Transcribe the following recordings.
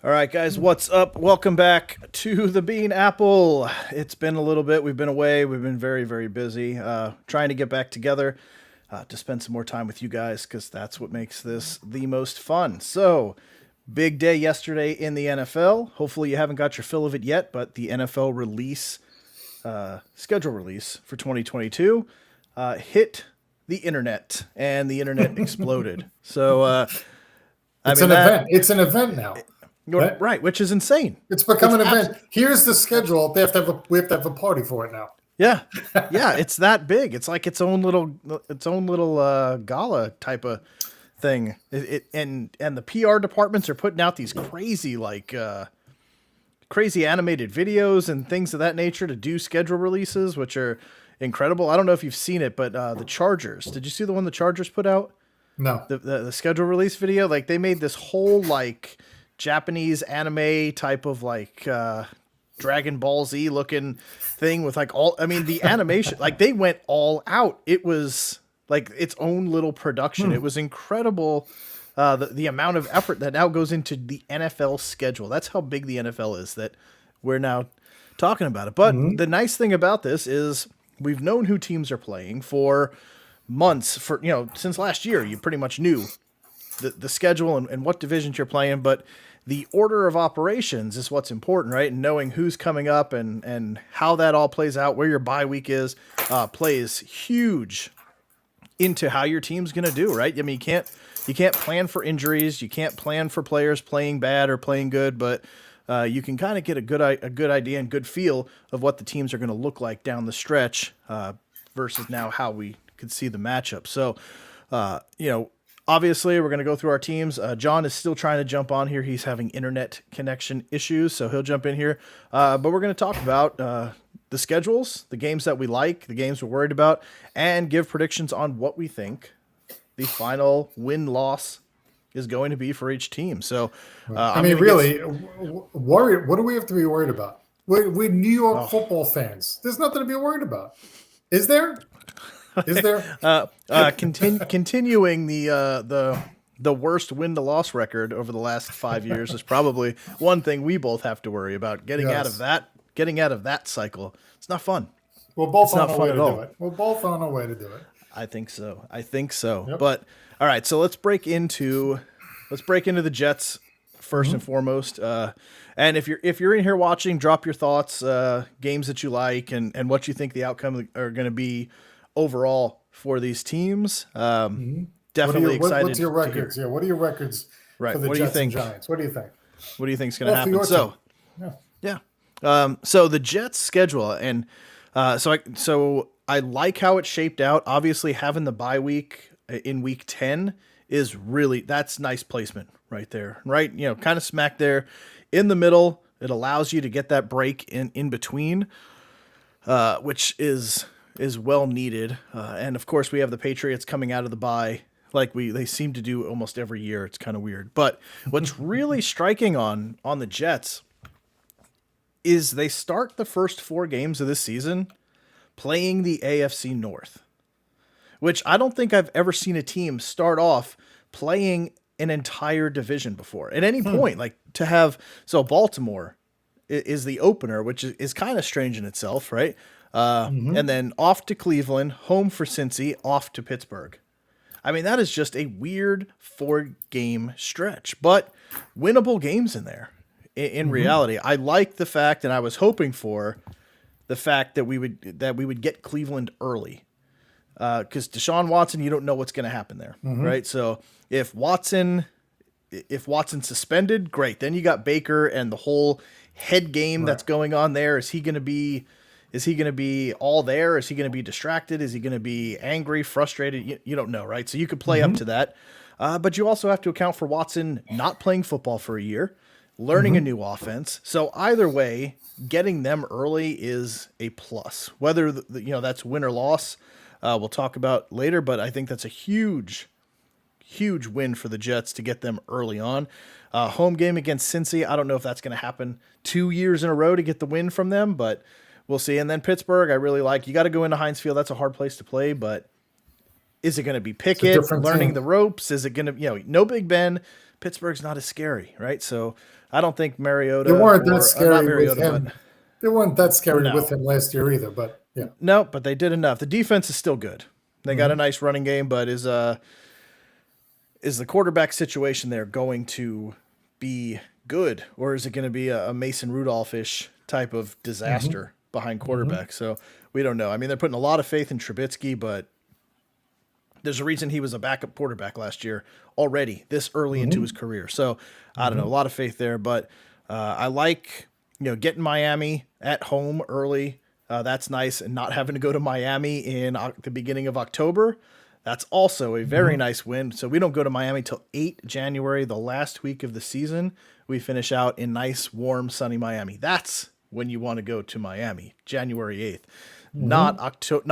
All right, guys, what's up? Welcome back to the Bean Apple. It's been a little bit. We've been away. We've been very, very busy trying to get back together to spend some more time with you guys because that's what makes this the most fun. So, big day yesterday in the NFL. Hopefully, you haven't got your fill of it yet, but the NFL schedule release for 2022 hit the internet and the internet exploded. So, It's an event. It's an event now. Right, which is insane. It's become an event. Here's the schedule. We have to have a party for it now. Yeah, yeah, it's that big. It's like its own little gala type of thing. And the PR departments are putting out these crazy crazy animated videos and things of that nature to do schedule releases, which are incredible. I don't know if you've seen it, but the Chargers. Did you see the one the Chargers put out? No. The schedule release video. Like they made this whole Japanese anime type of Dragon Ball Z looking thing with the animation, they went all out. It was like its own little production. It was incredible. The amount of effort that now goes into the NFL schedule. That's how big the NFL is that we're now talking about it. But the nice thing about this is we've known who teams are playing for months since last year. You pretty much knew the schedule and what divisions you're playing, but the order of operations is what's important, right? And knowing who's coming up and how that all plays out, where your bye week is, plays huge into how your team's going to do, right? I mean, you can't plan for injuries. You can't plan for players playing bad or playing good, but you can kind of get a good idea and good feel of what the teams are going to look like down the stretch versus now how we could see the matchup. So, obviously, we're going to go through our teams. John is still trying to jump on here. He's having internet connection issues, so he'll jump in here. But we're going to talk about the schedules, the games that we like, the games we're worried about, and give predictions on what we think the final win-loss is going to be for each team. So, worry. What do we have to be worried about? We're New York football fans. There's nothing to be worried about. Is there? Is there? Continuing the worst win to loss record over the last 5 years is probably one thing we both have to worry about. Getting out of that cycle. It's not fun. We're both on our way to do it. We're both on our way to do it. I think so. Yep. But all right, so let's break into the Jets first and foremost. And if you're in here watching, drop your thoughts, games that you like, and what you think the outcome are going to be overall for these teams. Definitely excited. What's your records? Yeah, what are your records for the Jets and Giants? What do you think? What do you think is going to happen? So the Jets schedule, and so I like how it's shaped out. Obviously, having the bye week in week 10 is that's nice placement right there, right? Kind of smack there in the middle. It allows you to get that break in between, which is well needed. And of course we have the Patriots coming out of the bye they seem to do almost every year. It's kind of weird. But what's really striking on the Jets is they start the first 4 games of this season playing the AFC North, which I don't think I've ever seen a team start off playing an entire division before at any point. Baltimore is the opener, which is kind of strange in itself, right? And then off to Cleveland, home for Cincy, off to Pittsburgh. I mean, that is just a weird 4-game stretch, but winnable games in there. In reality, I like the fact, and I was hoping for the fact that we would get Cleveland early, because Deshaun Watson, you don't know what's going to happen there, right? So if Watson's suspended, great. Then you got Baker and the whole head game that's going on there. Is he going to be all there? Is he going to be distracted? Is he going to be angry, frustrated? You don't know, right? So you could play up to that. But you also have to account for Watson not playing football for a year, learning a new offense. So either way, getting them early is a plus. Whether that's win or loss, we'll talk about later. But I think that's a huge win for the Jets to get them early on. Home game against Cincy. I don't know if that's going to happen 2 years in a row to get the win from them, but we'll see. And then Pittsburgh, I really like. You got to go into Heinz Field. That's a hard place to play, but is it going to be Pickett learning the ropes? Is it going to, no Big Ben, Pittsburgh's not as scary, right? So I don't think Mariota. They weren't that not scary with Mariota, him. but They weren't that scary No. with him last year either. But yeah, no, but they did enough. The defense is still good. They got a nice running game, but is the quarterback situation there going to be good, or is it going to be a Mason Rudolph-ish type of disaster behind quarterback? So we don't know. I mean, they're putting a lot of faith in Trubisky, but there's a reason he was a backup quarterback last year already this early into his career. So I don't know, a lot of faith there, but I like, getting Miami at home early. That's nice. And not having to go to Miami in the beginning of October. That's also a very nice win. So we don't go to Miami till 8 January, the last week of the season. We finish out in nice, warm, sunny Miami. That's when you want to go to Miami, January 8th, not October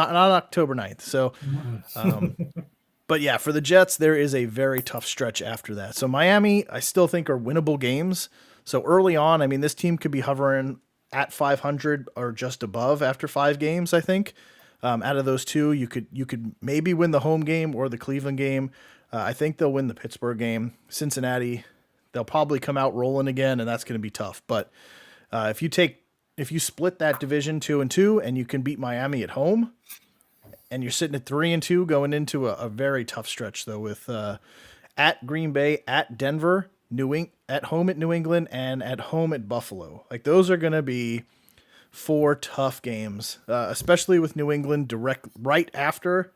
9th. So, but yeah, for the Jets, there is a very tough stretch after that. So Miami, I still think are winnable games. So early on, I mean, this team could be hovering at 500 or just above after 5 games, I think. Out of those two, you could maybe win the home game or the Cleveland game. I think they'll win the Pittsburgh game. Cincinnati, they'll probably come out rolling again, and that's going to be tough. But if you split that division 2-2, and you can beat Miami at home, and you're sitting at 3-2 going into a very tough stretch though, with at Green Bay, at Denver, at home at New England, and at home at Buffalo. Like, those are going to be 4 tough games, especially with New England right after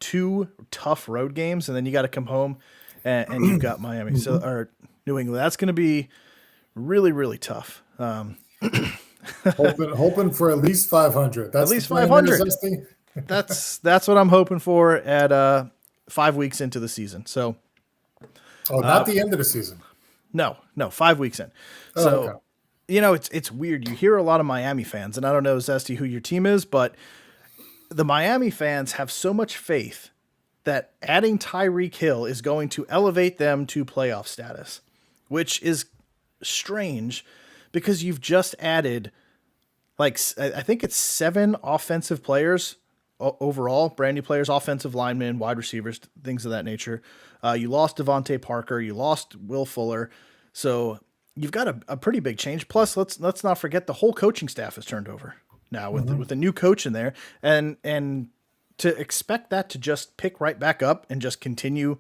2 tough road games, and then you got to come home and you've got Miami. So, or New England. That's going to be really, really tough. hoping for at least 500. That's at least the plan, 500. Zesty. That's what I'm hoping for at 5 weeks into the season. So, not the end of the season. No, 5 weeks in. So, okay. It's weird. You hear a lot of Miami fans, and I don't know, Zesty, who your team is, but the Miami fans have so much faith that adding Tyreek Hill is going to elevate them to playoff status, which is strange because you've just added, I think it's 7 offensive players overall, brand new players, offensive linemen, wide receivers, things of that nature. You lost Devontae Parker, you lost Will Fuller, so you've got a pretty big change. Plus, let's not forget the whole coaching staff has turned over now with a new coach in there, and to expect that to just pick right back up and just continue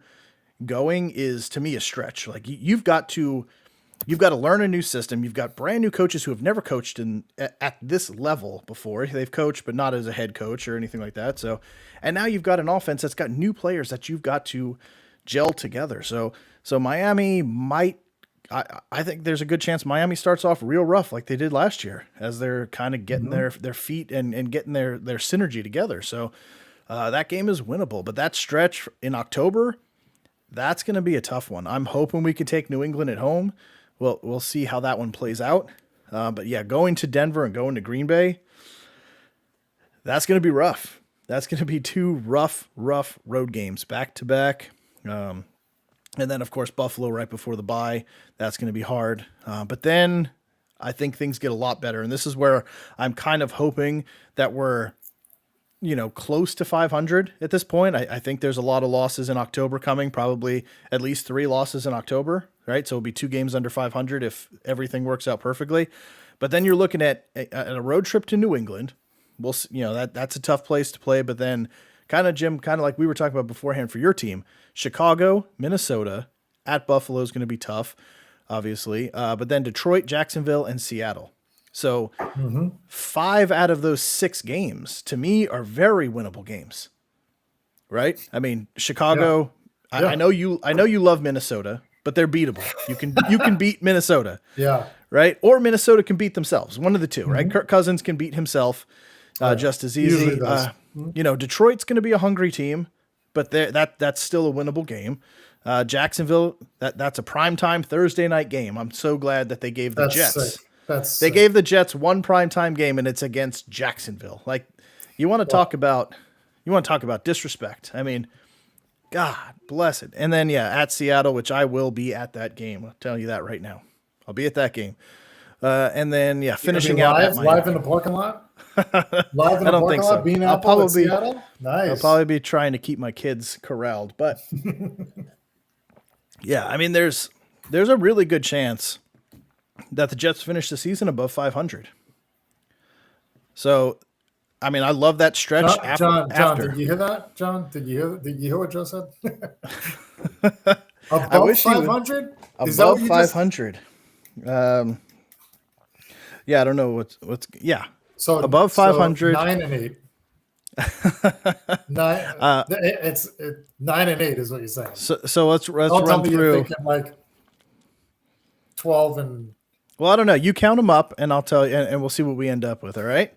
going is, to me, a stretch. Like, you've got to learn a new system. You've got brand new coaches who have never coached at this level before. They've coached, but not as a head coach or anything like that. So, and now you've got an offense that's got new players that you've got to gel together. So Miami might, I think there's a good chance Miami starts off real rough like they did last year as they're kind of getting their feet and getting their synergy together. So that game is winnable, but that stretch in October, that's going to be a tough one. I'm hoping we can take New England at home. We'll see how that one plays out. But yeah, going to Denver and going to Green Bay, that's going to be rough. That's going to be 2 rough road games back to back. And then, of course, Buffalo right before the bye. That's going to be hard. But then I think things get a lot better. And this is where I'm kind of hoping that we're, close to 500 at this point. I think there's a lot of losses in October coming, probably at least 3 losses in October, right? So it'll be 2 games under 500 if everything works out perfectly. But then you're looking at a road trip to New England. We'll, that's a tough place to play. But then Jim, like we were talking about beforehand for your team, Chicago, Minnesota, at Buffalo is going to be tough, obviously. But then Detroit, Jacksonville, and Seattle. So 5 out of those 6 games, to me, are very winnable games, right? I mean, Chicago. Yeah. I know you love Minnesota, but they're beatable. You can beat Minnesota, right? Or Minnesota can beat themselves. One of the two, right? Kirk Cousins can beat himself just as easy. Detroit's going to be a hungry team, but that's still a winnable game. Jacksonville, that's a primetime Thursday night game. I'm so glad that they gave the Jets. They gave the Jets one primetime game, and it's against Jacksonville. Like, you want to talk about disrespect. I mean, God bless it. And then at Seattle, which I will be at that game. I'll tell you that right now. I'll be at that game. And then finishing out live in the parking lot. Live in the parking lot, being I'll probably Seattle. Nice. I'll probably be trying to keep my kids corralled, but yeah, I mean, there's there's a really good chance that the Jets finish the season above 500. So, I mean, I love that stretch John, after. did you hear that? John, did you hear what Joe said? I Above wish he would 500? Is that above what you just 500. Yeah, I don't know what's yeah. so Above 500. 9-8. It's 9-8 is what you're saying. So let's Don't tell run me you're through. thinking like 12 and Well, I don't know. You count them up, and I'll tell you, and we'll see what we end up with. All right.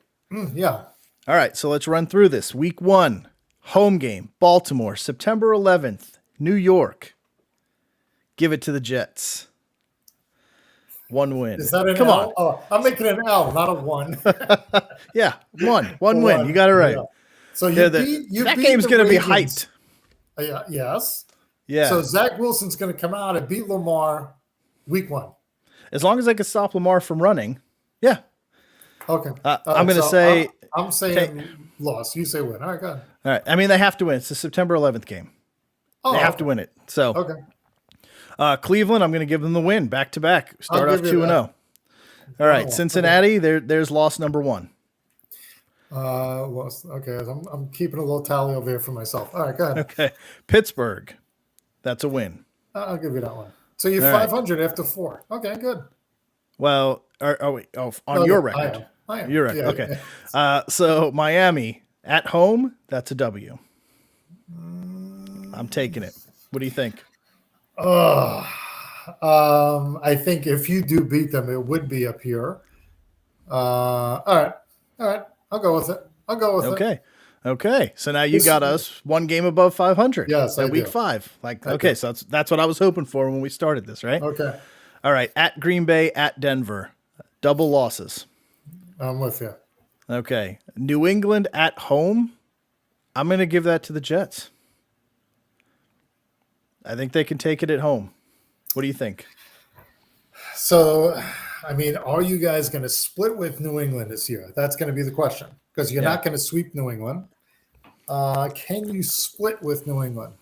yeah. All right. So let's run through this. Week 1, home game, Baltimore, September 11th, New York. Give it to the Jets. 1 win. Is that an Come L? on. Oh, I'm making an L, not a 1. Yeah, one win. You got it right. Yeah. So Yeah, that beat game's the going to be Ravens. hyped. Yeah, yes. Yeah. So Zach Wilson's going to come out and beat Lamar week 1. As long as I can stop Lamar from running. Yeah. Okay. I'm going to say. I'm saying loss. You say win. All right, go ahead. All right. I mean, they have to win. It's the September 11th game. Oh, They have to win it. So, Okay. Cleveland, I'm going to give them the win back to back. Start I'll off give you 2-0. that. All right. Oh, Cincinnati, there's loss number 1. Loss. Okay. I'm keeping a little tally over here for myself. All right, go ahead. Okay. Pittsburgh, that's a win. I'll give you that one. So you're All right. 500 after 4. Okay, good. Well, on No, your no, record. I am. Your record. Yeah, Okay. yeah. So Miami at home, that's a W. I'm taking it. What do you think? I think if you do beat them, it would be up here. All right. I'll go with it. Okay. So now you got us 1 game above 500. Yes, I at week do. 5. Like, I okay, do. so that's what I was hoping for when we started this, right? Okay. All right. At Green Bay, at Denver, double losses. I'm with you. Okay. New England at home. I'm going to give that to the Jets. I think they can take it at home. What do you think? So, I mean, are you guys going to split with New England this year? That's going to be the question because you're not going to sweep New England. Can you split with New England?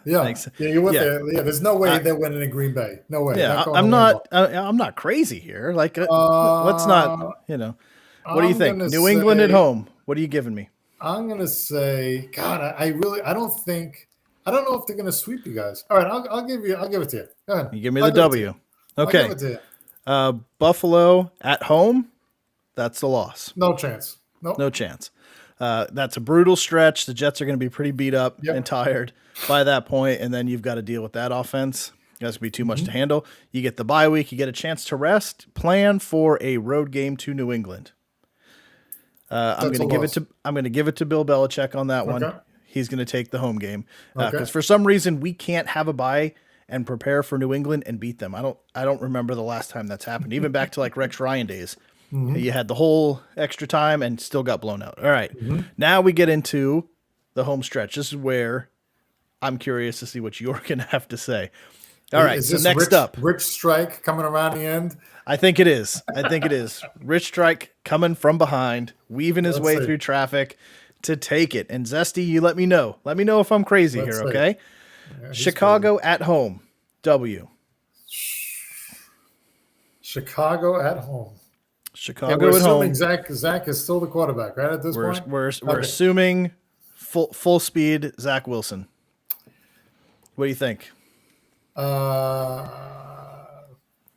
Yeah, Thanks. yeah, you're with Yeah. it. Yeah, there's no way they're winning in Green Bay. No way. Yeah, going I'm to not. I'm not crazy here. Like, let's not. What do you I'm think? gonna New England at say- home. What are you giving me? I'm gonna say, God, I don't know if they're gonna sweep you guys. All right, I'll give it to you. Go ahead. You give me I'll the give it to you. W. I'll Okay. give it to you. Buffalo at home. That's the loss. No chance. Nope. No chance. That's a brutal stretch. The Jets are going to be pretty beat up Yep. and tired by that point, and then you've got to deal with that offense. That's going to be too much to handle. You get the bye week. You get a chance to rest. Plan for a road game to New England. I'm going to give it to Bill Belichick on that one. Okay. He's going to take the home game because Okay. for some reason we can't have a bye and prepare for New England and beat them. I don't remember the last time that's happened. Even back to like Rex Ryan days, you had the whole extra time and still got blown out. All right, now we get into the home stretch. This is where I'm curious to see what you're going to have to say. All right, Is so this next up, Rich Strike coming around the end? I think it is. Rich Strike coming from behind, weaving his Let's way see. through traffic to take it. And Zesty, you let me know. Let me know if I'm crazy Let's here, see. okay? Yeah, he's Chicago at home. W. crazy. Chicago at home. Chicago And we're at home. assuming Zach is still the quarterback, right? At this We're point, we're Okay. assuming full speed Zach Wilson. What do you think?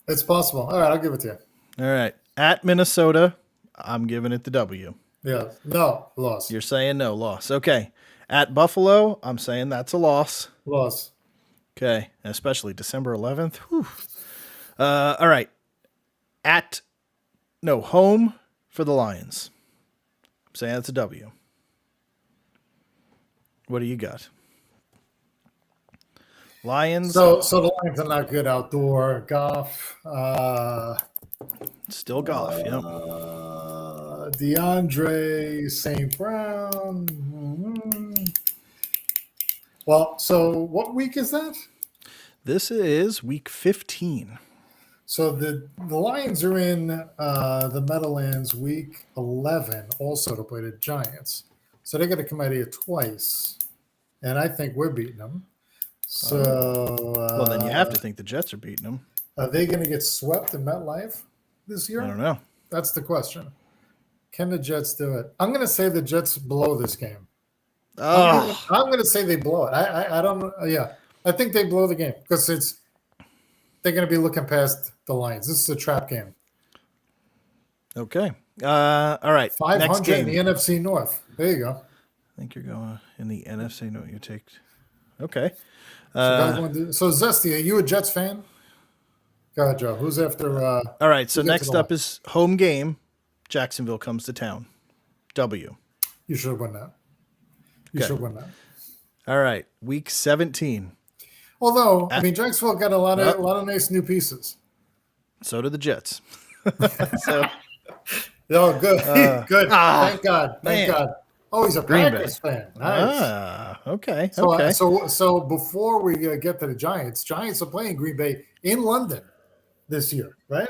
It's possible. All right, I'll give it to you. All right. At Minnesota, I'm giving it the W. Yeah, no loss. You're saying no, loss. Okay. At Buffalo, I'm saying that's a loss. Loss. Okay. Especially December 11th. Whew. All right. Home for the Lions. I'm saying that's a W. What do you got? Lions, So the Lions are not good outdoor. Goff, still golf. Yeah. DeAndre St. Brown. Mhm. Well, so what week is that? This is week 15. So the Lions are in the Meadowlands week 11 also to play the Giants. So they got to come out here twice. And I think we're beating them. So, Well, then you have to think the Jets are beating them. are they going to get swept in MetLife this year? I don't know. That's the question. Can the Jets do it? I'm going to say the Jets blow this game. Oh, I'm going to say they blow it. I don't know. Yeah, I think they blow the game because they're going to be looking past the Lions. This is a trap game. okay. All right. 500 Next game. in the NFC North. There you go. I think you're going in the NFC. No, you take. Okay. So Zesty, are you a Jets fan? Go ahead, Joe. Who's after? All right. So who gets next the up is home game. Jacksonville comes to town. W. You should win that. You Okay. should win that. All right. Week 17. Although, I mean, Jacksonville got a lot of nice new pieces. So do the Jets. So Oh, good, good. Thank God, man. thank God. Oh, he's a Green Packers fan. Nice. Okay. So, okay. so before we get to the Giants are playing Green Bay in London this year, right?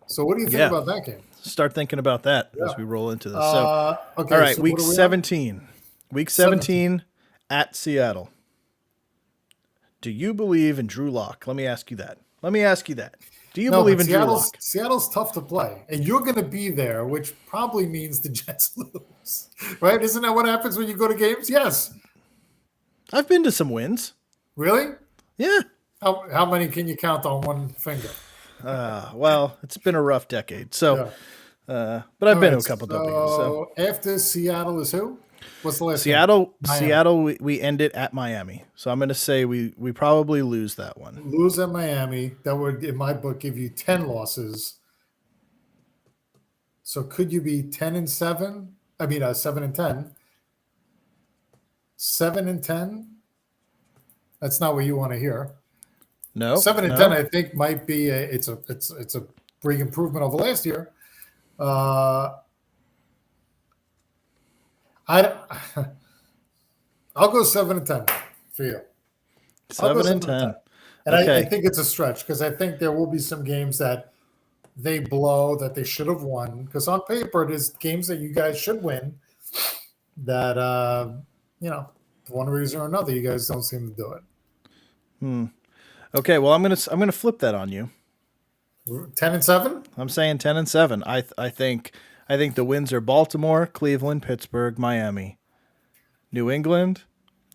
So, what do you think Yeah. about that game? Start thinking about that as we roll into this. So, Okay. all right, so week what are we on? 17. Week 17 at Seattle. Do you believe in Drew Lock? Let me ask you that. Do you No, believe but in Drew Lock? Seattle's tough to play, and you're going to be there, which probably means the Jets lose, right? Isn't that what happens when you go to games? Yes. I've been to some wins. Really? Yeah. How many can you count on one finger? Well, it's been a rough decade. So, Yeah. but I've All been right, to a couple W's. So after Seattle is who? What's the last game? Miami. Seattle, we end it at Miami. So I'm going to say we probably lose that one. Lose at Miami. That would, in my book, give you 10 losses. So could you be 10-7? I mean, 7-10. 7-10. That's not what you want to hear. No. 7-10, I think, might be it's a big improvement over last year. I'll go 7-10 for you. 7-10. And Okay. I think it's a stretch because I think there will be some games that they blow that they should have won. Because on paper, there's games that you guys should win that, for one reason or another, you guys don't seem to do it. Okay. Well, I'm gonna flip that on you. 10-7? I'm saying 10-7. I think the wins are Baltimore, Cleveland, Pittsburgh, Miami, New England,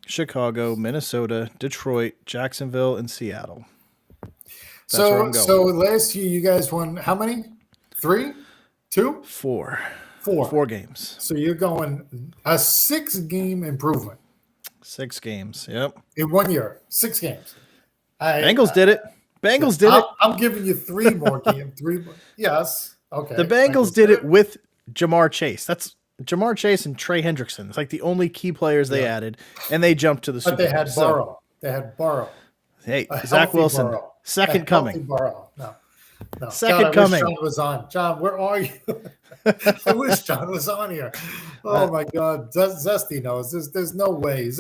Chicago, Minnesota, Detroit, Jacksonville, and Seattle. That's where I'm going. So last year you guys won how many? 3? 2? 4 4 games. So you're going a 6-game improvement 6 games. Yep. in 1 year. 6 games. Bengals did it. Bengals did it. I'm giving you 3 more games. 3 more. Yes. Okay. The Bengals did it with Jamar Chase. That's Jamar Chase and Trey Hendrickson. It's like the only key players they added, and they jumped to the Super But they Bowl. had Burrow. They had Burrow. Hey, A Zach healthy Wilson, Burrow. second A coming. healthy Burrow. No. Second God, I coming. wish John was on. John, where are you? I wish John was on here. Oh my God, Zesty knows. There's no way. Is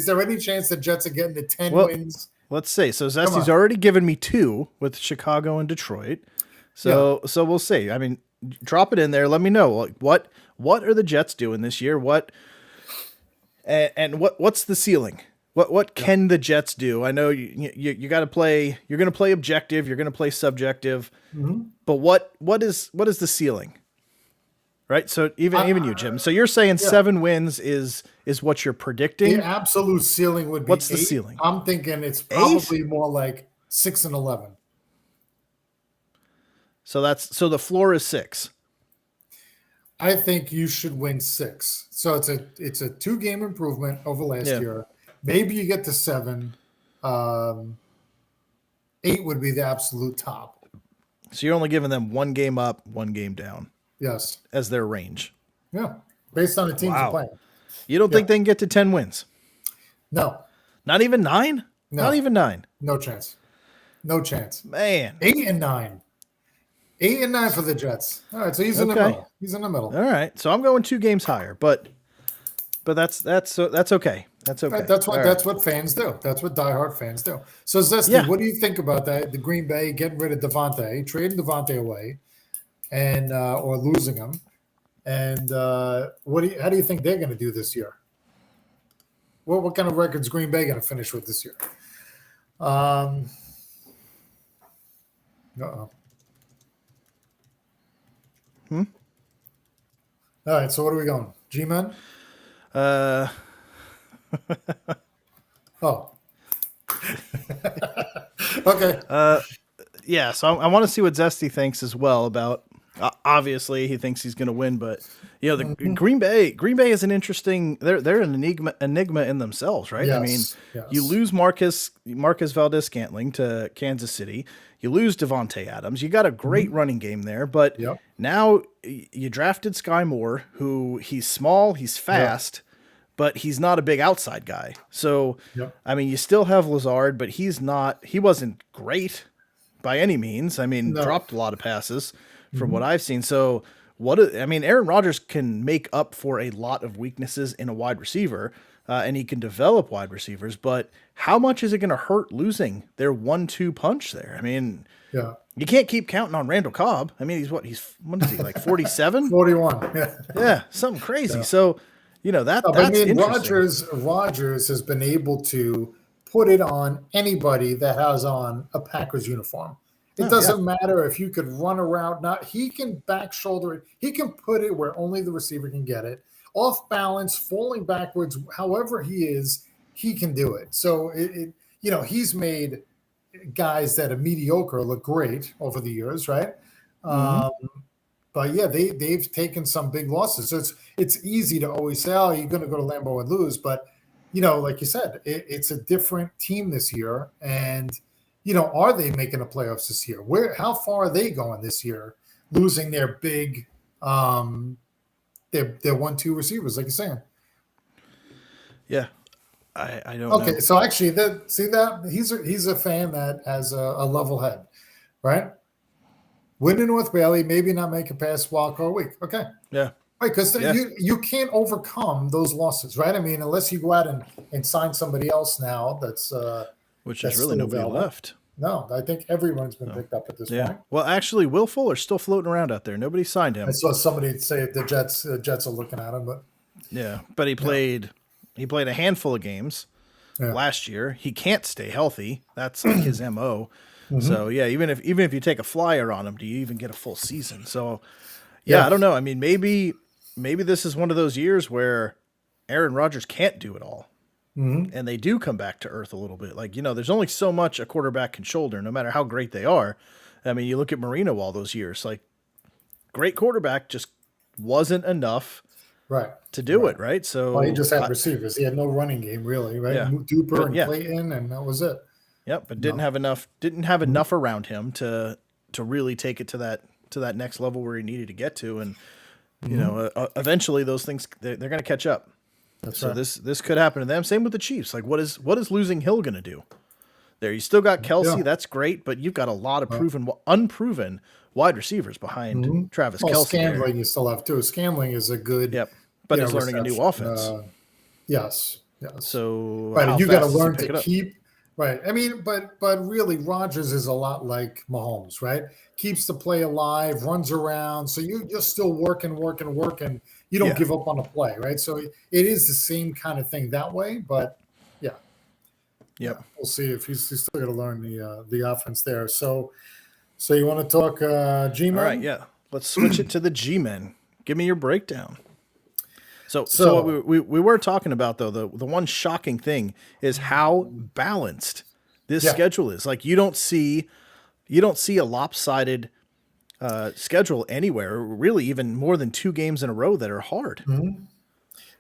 there any chance the Jets are getting to 10 wins? Let's see. So Come Zesty's on. already given me 2 with Chicago and Detroit. So we'll see. I mean, drop it in there. Let me know. Like what are the Jets doing this year? What's the ceiling? What can the Jets do? I know you got to play. You're going to play objective. You're going to play subjective. Mm-hmm. But what is the ceiling? Right. So even you, Jim. So you're saying 7 wins is what you're predicting. The absolute ceiling would be What's the 8. ceiling? I'm thinking it's probably more like 6-11. So the floor is 6. I think you should win 6. So it's a 2-game improvement over last year. Maybe you get to 7. 8 would be the absolute top. So you're only giving them 1 game up, 1 game down Yes. as their range. Yeah. Based on the teams Wow. you're playing. You don't think they can get to 10 wins? No. Not even 9? No. Not even 9. No chance. No chance. Man. 8-9. 8-9 for the Jets. All right, so he's in the Okay. middle. He's in the middle. All right. So I'm going 2 games higher, but that's okay. That's okay. Right, that's what All that's what fans do. That's what diehard fans do. So Zesty, Yeah. what do you think about that? The Green Bay getting rid of Devontae, trading Devontae away, and or losing him, and how do you think they're going to do this year? what kind of records Green Bay going to finish with this year? Uh-oh. Hmm? All right, so what are we going? G-Men? Uh, Oh. Okay. yeah. So I want to see what Zesty thinks as well about. Obviously, he thinks he's going to win, but the Mhm. Green Bay is an interesting. They're an enigma in themselves, right? I mean, Yes. you lose Marcus Valdez Scantling to Kansas City. You lose Devontae Adams. You got a great running game there, but Yep. now you drafted Sky Moore, who he's small, he's fast, but he's not a big outside guy. So, Yep. I mean, you still have Lazard, but he wasn't great by any means. I mean, No. dropped a lot of passes from what I've seen. So, Aaron Rodgers can make up for a lot of weaknesses in a wide receiver, and he can develop wide receivers, but how much is it going to hurt losing their 1-2 punch there? I mean, Yeah. you can't keep counting on Randall Cobb. I mean, what is he, like 47? 41. Yeah. Yeah, something crazy. Yeah. So, No, that's but I mean, interesting. Rogers has been able to put it on anybody that has on a Packers uniform. It Oh, doesn't matter if you could run a route. Not he can back shoulder it. He can put it where only the receiver can get it. Off balance, falling backwards, however he is, he can do it. So he's made guys that are mediocre look great over the years, right? Mhm. But yeah, they've taken some big losses. So it's easy to always say, "Oh, you're going to go to Lambeau and lose," but like you said, it's a different team this year, and are they making the playoffs this year? How far are they going this year? Losing their big, their 1-2 receivers, like you're saying. Yeah, I don't know. Okay, so actually, see that he's a fan that has a level head, right? Win in North Bailey, maybe not make it past wild card week. Okay. Yeah. Right, because Yeah. you can't overcome those losses, right? I mean, unless you go out and sign somebody else now that's Which that's is really still nobody available. left. No, I think everyone's been picked up at this Yeah. point. Well, actually, Will Fuller's still floating around out there. Nobody signed him. I saw somebody say the Jets are looking at him, but Yeah, but he played a handful of games yeah. last year. He can't stay healthy. That's like his MO. Mm-hmm. So, yeah, even if you take a flyer on him, do you even get a full season? So, yeah, Yeah. I don't know. I mean, maybe this is one of those years where Aaron Rodgers can't do it all. Mm-hmm. And they do come back to earth a little bit. Like, there's only so much a quarterback can shoulder, no matter how great they are. I mean, you look at Marino all those years, like, great quarterback just wasn't enough Right. to do it, right? So Well, he just had receivers. He had no running game, really, right? Yeah. Duper But, and yeah. Clayton, and that was it. Yep, but didn't have enough around him to really take it to that next level where he needed to get to, and eventually those things they're going to catch up. That's So right. this could happen to them. Same with the Chiefs. Like, what is losing Hill going to do? There, you still got Kelsey. Yeah. That's great, but you've got a lot of unproven wide receivers behind Travis Well, Kelsey. there. Scandling you still have too. Scandling is a good. Yep, but he's learning a new reception. offense. Yes. So Right, how and you got to fast does he learn pick to it up? keep. Right, I mean, but really, Rodgers is a lot like Mahomes, right? Keeps the play alive, runs around, so you're still working. You don't Yeah. give up on the play, right? So it is the same kind of thing that way, but yeah, Yep. we'll see if he's still got to learn the offense there. So you want to talk G-Man? All right, yeah. Let's switch it to the G-Men. Give me your breakdown. So So- what we were talking about, though, the one shocking thing is how balanced this Yeah. schedule is. Like, you don't see a lopsided schedule anywhere, really, even more than 2 games in a row that are hard.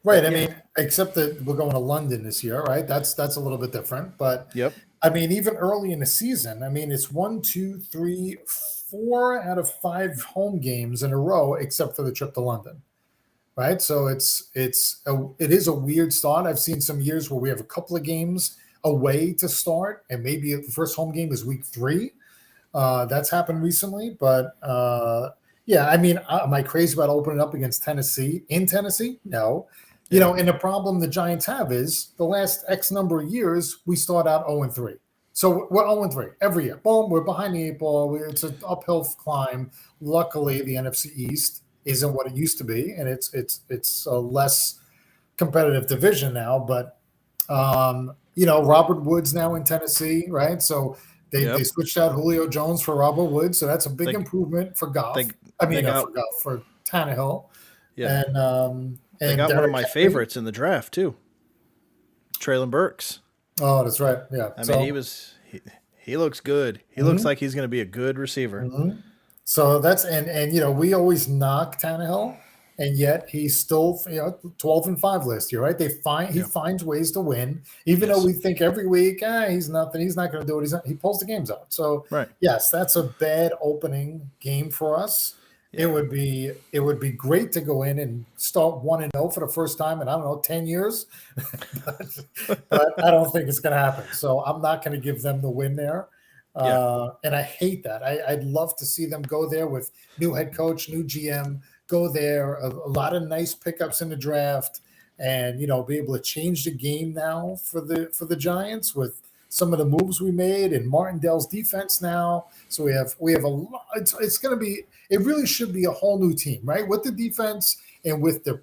Right. I mean, except that we're going to London this year, right? That's a little bit different. But Yep. I mean, even early in the season, I mean, it's 1, 2, 3, 4 out of 5 home games in a row, except for the trip to London. Right. So it is a weird start. I've seen some years where we have a couple of games away to start, and maybe the first home game is week 3. That's happened recently, but yeah, I mean, am I crazy about opening up against Tennessee in Tennessee? No. And the problem the Giants have is the last X number of years, we start out 0-3. So we're 0-3 every year. Boom, we're behind the 8 ball. It's an uphill climb. Luckily, the NFC East isn't what it used to be, and it's a less competitive division now. But Robert Woods now in Tennessee, right? So they Yep. switched out Julio Jones for Robert Woods, so that's a big They improvement for Goff. they I they mean, got for Goff, for Tannehill, yeah. They and got one of Derrick my Henry. favorites in the draft too. Traylon Burks. Oh, that's right. Yeah. I mean, he looks good. He looks like he's going to be a good receiver. So that's and we always knock Tannehill, and yet he's still 12-5 last year, right? He finds ways to win, even though we think every week he's nothing. He's not going to do it. He pulls the games out. So Right. yes, that's a bad opening game for us. Yeah. It would be great to go in and start 1-0 for the first time in, I don't know, 10 years, but I don't think it's going to happen. So I'm not going to give them the win there. And I hate that. I'd love to see them go there with new head coach, new GM, go there, a lot of nice pickups in the draft, and be able to change the game now for the Giants with some of the moves we made and Martindale's defense now. So we have a lot. It's going to be. It really should be a whole new team, right? With the defense and with the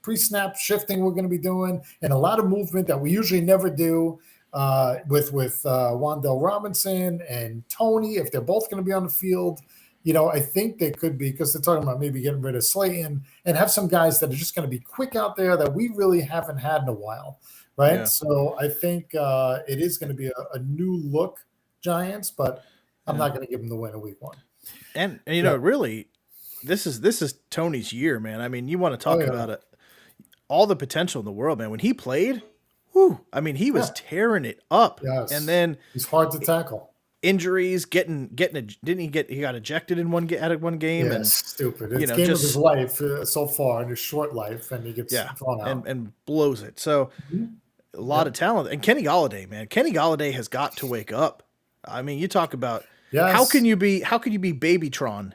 pre-snap shifting we're going to be doing, and a lot of movement that we usually never do. With Wan'Dale Robinson and Tony, if they're both going to be on the field, I think they could be, because they're talking about maybe getting rid of Slayton and have some guys that are just going to be quick out there that we really haven't had in a while, right? Yeah. So I think it is going to be a new look Giants, but I'm not going to give them the win in week 1. And really, this is Tony's year, man. I mean, you want to talk about it, all the potential in the world, man. When he played, I mean, he was tearing it up. Yes. And then he's hard to tackle. Injuries, he got ejected in one game. Yes, and stupid. It's game of his life so far in his short life, and he gets thrown out and blows it. So a lot of talent. And Kenny Golladay, man. Kenny Golladay has got to wake up. I mean, you talk about how can you be Babytron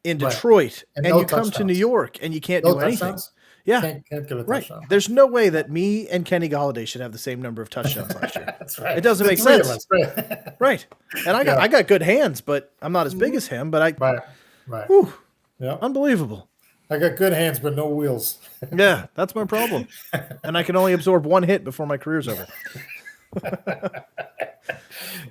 in Detroit and you come to New York and you can't do anything. Yeah, can't get a touchdown. There's no way that me and Kenny Golladay should have the same number of touchdowns last year. That's right. It doesn't make sense. Right. And I got good hands, but I'm not as big as him. But right. Unbelievable. I got good hands, but no wheels. Yeah, that's my problem. And I can only absorb one hit before my career's over.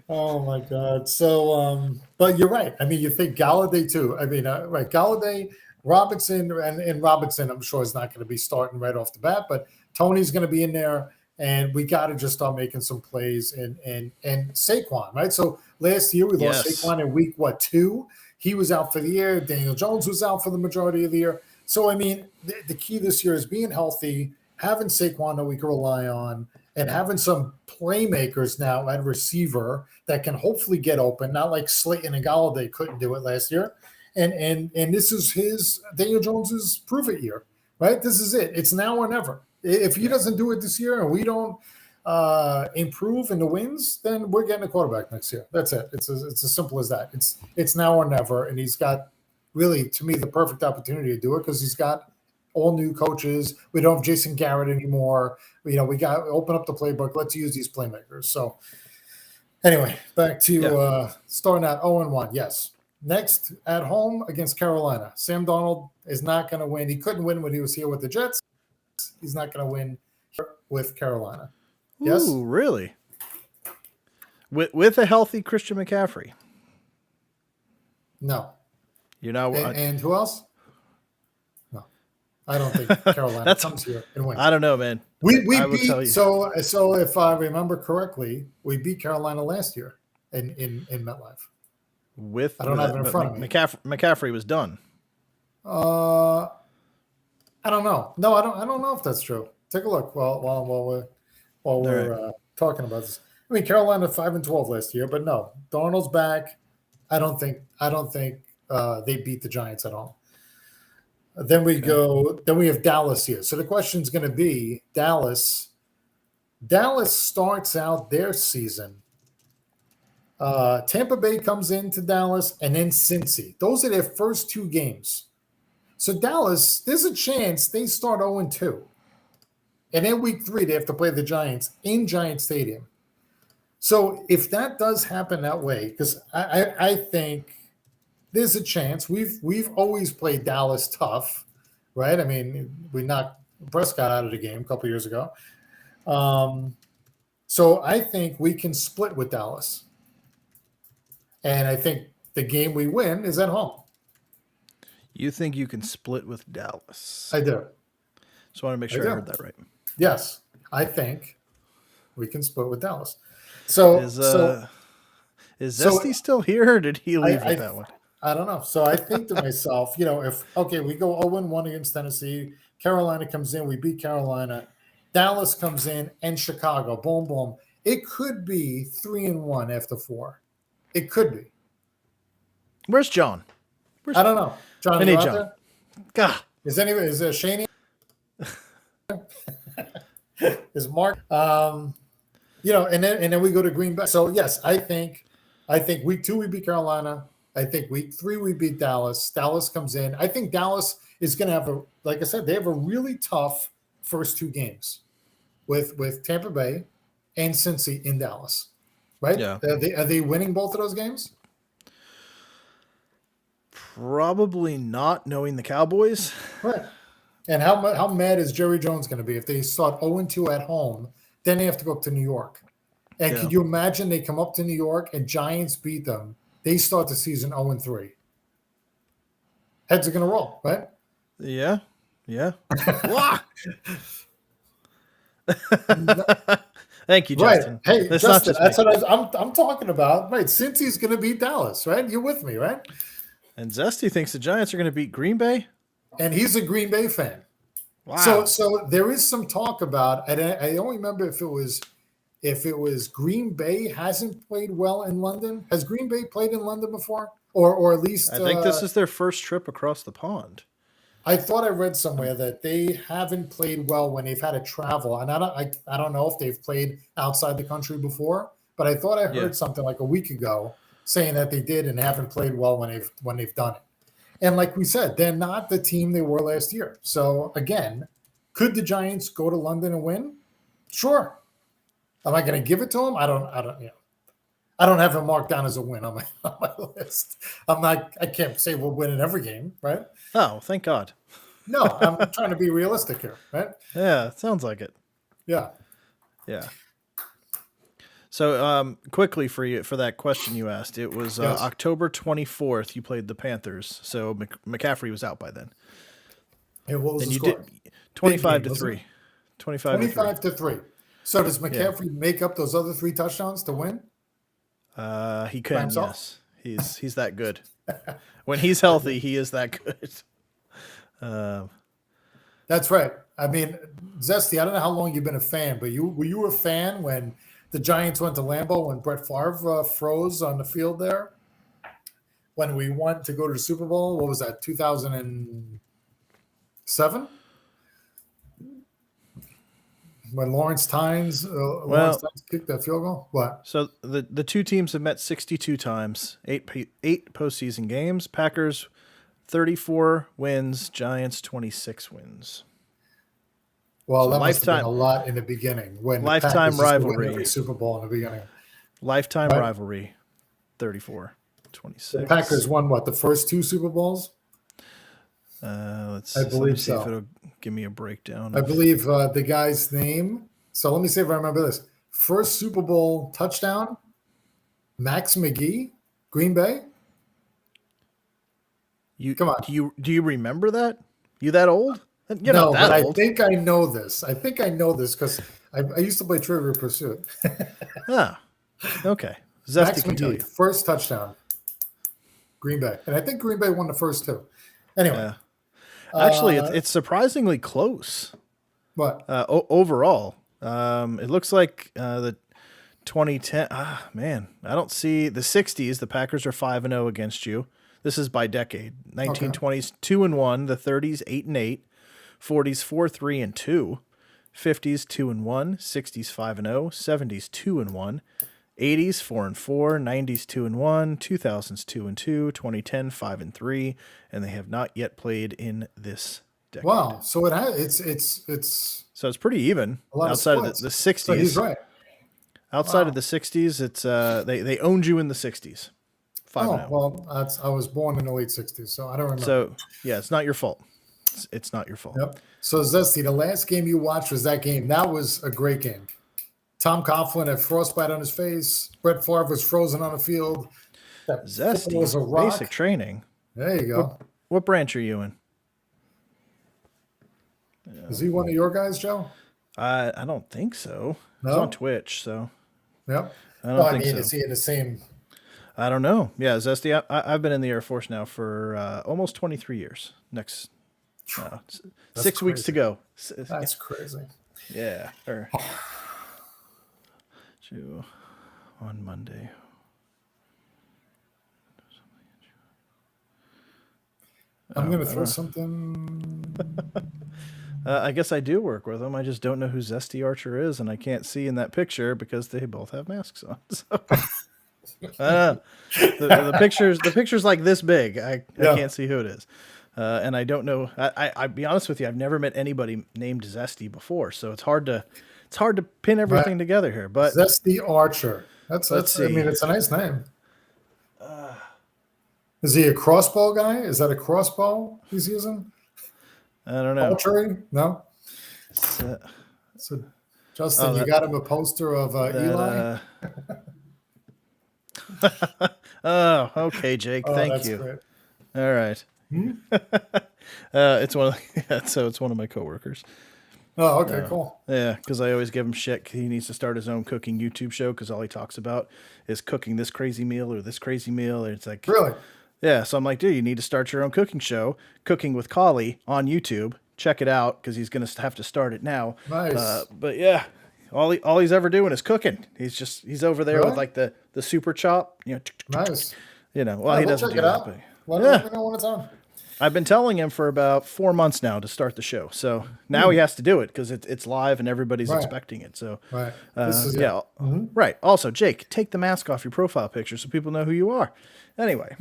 Oh my God. So, but you're right. I mean, you think Golladay too. I mean, right. Golladay, Robinson, and Robinson, I'm sure is not going to be starting right off the bat, but Tony's going to be in there, and we got to just start making some plays and Saquon, right? So last year we lost Saquon in week 2. He was out for the year. Daniel Jones was out for the majority of the year. So, I mean, the key this year is being healthy, having Saquon that we can rely on, and having some playmakers now at receiver that can hopefully get open, not like Slayton and Golladay couldn't do it last year. And this is Daniel Jones's prove it year, right? This is it. It's now or never. If he doesn't do it this year and we don't improve in the wins, then we're getting a quarterback next year. That's it. It's as simple as that. It's now or never. And he's got really, to me, the perfect opportunity to do it because he's got all new coaches. We don't have Jason Garrett anymore. We got to open up the playbook. Let's use these playmakers. So anyway, back to starting at 0-1. Yes. Next, at home against Carolina. Sam Darnold is not going to win. He couldn't win when he was here with the Jets. He's not going to win here with Carolina. Yes? Ooh, really? With a healthy Christian McCaffrey? No. You know, and who else? No. I don't think Carolina comes here and wins. I don't know, man. We beat, so if I remember correctly, we beat Carolina last year in MetLife. I don't have it in front of me. McCaffrey was done. I don't know. No, I don't know if that's true. Take a look while we're talking about this. I mean, Carolina 5-12 last year, but no, Darnold's back. I don't think they beat the Giants at all. Then we have Dallas here. So the question's going to be Dallas. Dallas starts out their season. Tampa Bay comes into Dallas and then Cincy. Those are their first 2 games. So Dallas, there's a chance they start 0-2. And then week 3, they have to play the Giants in Giant Stadium. So if that does happen that way, because I think there's a chance. We've always played Dallas tough, right? I mean, we knocked Prescott out of the game a couple years ago. So I think we can split with Dallas. And I think the game we win is at home. You think you can split with Dallas? I do. Just want to make sure I heard that right. Yes, I think we can split with Dallas. So is Zesty still here, or did he leave with that one? I don't know. So I think to myself, if we go 0-1 against Tennessee, Carolina comes in, we beat Carolina, Dallas comes in, and Chicago, boom, boom. It could be 3-1 after 4. It could be. Where's John? I don't know. John, I need John. God. Is there Shaney? Is Mark? And then we go to Green Bay. So yes, I think week 2 we beat Carolina. I think week 3 we beat Dallas. Dallas comes in. I think Dallas is going to have like I said, they have a really tough first 2 games with Tampa Bay and Cincy in Dallas, right? Yeah. Are they winning both of those games? Probably not, knowing the Cowboys. Right. And how mad is Jerry Jones going to be if they start 0-2 at home? Then they have to go up to New York. And could you imagine they come up to New York and Giants beat them? They start the season 0-3. Heads are going to roll, right? Yeah. Thank you, Justin. Right. Hey, Justin, that's what I'm talking about. Right. Cincy's going to beat Dallas, right? You're with me, right? And Zesty thinks the Giants are going to beat Green Bay. And he's a Green Bay fan. Wow. So there is some talk about, and I don't remember if it was Green Bay hasn't played well in London. Has Green Bay played in London before? Or at least I think this is their first trip across the pond. I thought I read somewhere that they haven't played well when they've had to travel. And I don't know if they've played outside the country before, but I thought I heard something like a week ago saying that they did and haven't played well when they've done it. And like we said, they're not the team they were last year. So again, could the Giants go to London and win? Sure. Am I going to give it to them? I don't. I don't have it marked down as a win on my list. I can't say we'll win in every game, right? Oh, thank God. No, I'm trying to be realistic here, right? Yeah, it sounds like it. Yeah. So quickly for that question you asked, it was October 24th you played the Panthers. So McCaffrey was out by then. And what was and the you score? did 25-3. 25-3. So does McCaffrey make up those other 3 touchdowns to win? He can, yes. He's that good. When he's healthy, he is that good. That's right. I mean, Zesty, I don't know how long you've been a fan, but were you a fan when the Giants went to Lambeau when Brett Favre froze on the field there? When we went to go to the Super Bowl, what was that, 2007? When Lawrence Tynes kicked that field goal? What? So the 2 teams have met 62 times, 8 postseason games. Packers 34 wins, Giants 26 wins. Well, so that must have been a lot in the beginning. When lifetime rivalry. Every Super Bowl in the beginning. Lifetime rivalry, 34-26. The Packers won what, the first 2 Super Bowls? Let's I believe see if it'll give me a breakdown. I believe the guy's name. So let me see if I remember this. First Super Bowl touchdown, Max McGee, Green Bay. Come on. Do you remember that? You that old? You're no, not that but old. I think I know this. because I used to play Trivial Pursuit. Okay. Zesty Max McGee, first touchdown, Green Bay. And I think Green Bay won the first 2. Anyway. Yeah. Actually, it's surprisingly close. What? Overall, it looks like the 2010. Man, I don't see the 60s. The Packers are 5-0 against you. This is by decade. 1920s 2-1. The 30s 8-8. 40s 4-3-2. 50s 2-1. 60s 5-0. 70s 2-1. 80s 4-4, 90s 2-1, 2000s 2-2, 2010 5-3, and they have not yet played in this decade. Wow! So it's so it's pretty even outside of the 60s. So he's right. Outside of the 60s, it's they owned you in the 60s. 5-0. Well, I was born in the late 60s, so I don't remember. So yeah, it's not your fault. It's not your fault. Yep. So Zesty, the last game you watched was that game. That was a great game. Tom Coughlin had frostbite on his face. Brett Favre was frozen on the field. That Zesty was a rock. basic training. There you go. What branch are you in? Is he one of your guys, Joe? I don't think so. No? He's on Twitch, so Yep. I don't think so. Is he in the same? I don't know. Yeah, Zesty, I've been in the Air Force now for almost 23 years. Next 6 weeks to go. That's crazy. Yeah. On Monday. I'm going to throw something. I guess I do work with them. I just don't know who Zesty Archer is, and I can't see in that picture because they both have masks on. So the picture's like this big. I can't see who it is, and I don't know. I'll be honest with you. I've never met anybody named Zesty before, so it's hard to pin everything together here. But Zesty Archer. That's I mean, it's a nice name. Is he a crossbow guy? Is that a crossbow he's using? I don't know. Archery? No. So Justin, you got him a poster of Eli. Oh, okay, Jake. Thank you. Great. All right. It's one of my coworkers. Oh, okay, cool. Yeah, because I always give him shit. He needs to start his own cooking YouTube show because all he talks about is cooking this crazy meal or this crazy meal. And it's like, really? Yeah. So I'm like, dude, you need to start your own cooking show, Cooking with Collie on YouTube. Check it out because he's going to have to start it now. Nice. But yeah, all he's ever doing is cooking. He's over there with like the super chop. Nice. He doesn't check do it out. that. Let me know when it's on. I've been telling him for about 4 months now to start the show. So now he has to do it because it's live and everybody's expecting it. So right. Right. Also, Jake, take the mask off your profile picture so people know who you are. Anyway,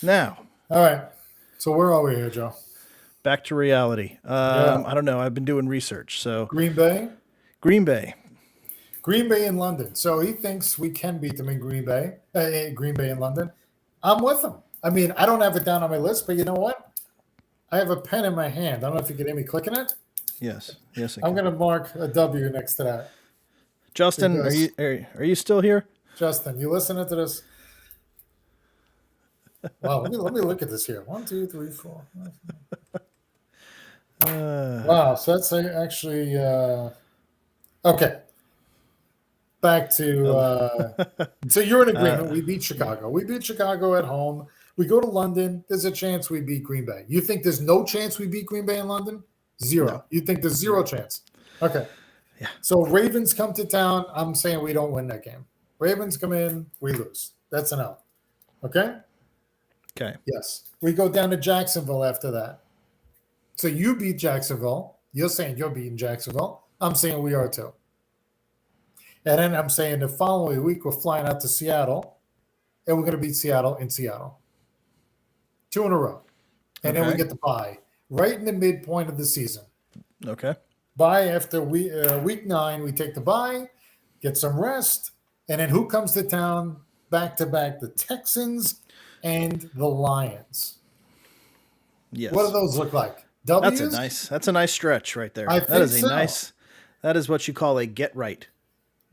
now. All right. So where are we here, Joe? Back to reality. I don't know. I've been doing research. So Green Bay in London. So he thinks we can beat them in Green Bay in London. I'm with him. I mean, I don't have it down on my list, but you know what? I have a pen in my hand. I don't know if you can hear me clicking it. Yes. I'm going to mark a W next to that. Justin, are you still here? Justin, you listening to this? Wow, let me look at this here. 1, 2, 3, 4. Wow, so that's actually okay. Back to so you're in agreement. We beat Chicago. We beat Chicago at home. We go to London. There's a chance we beat Green Bay. You think there's no chance we beat Green Bay in London? Zero. No. You think there's zero chance? Okay. Yeah. So Ravens come to town. I'm saying we don't win that game. Ravens come in, we lose. That's an L. Okay? Okay. Yes. We go down to Jacksonville after that. So you beat Jacksonville. You're saying you're beating Jacksonville. I'm saying we are too. And then I'm saying the following week we're flying out to Seattle, and we're going to beat Seattle in Seattle. 2 in a row. And then we get the bye right in the midpoint of the season. Okay. Bye after week 9, we take the bye, get some rest, and then who comes to town back-to-back? The Texans and the Lions. Yes. What do those look like? W's? That's a nice stretch right there. That is what you call a get right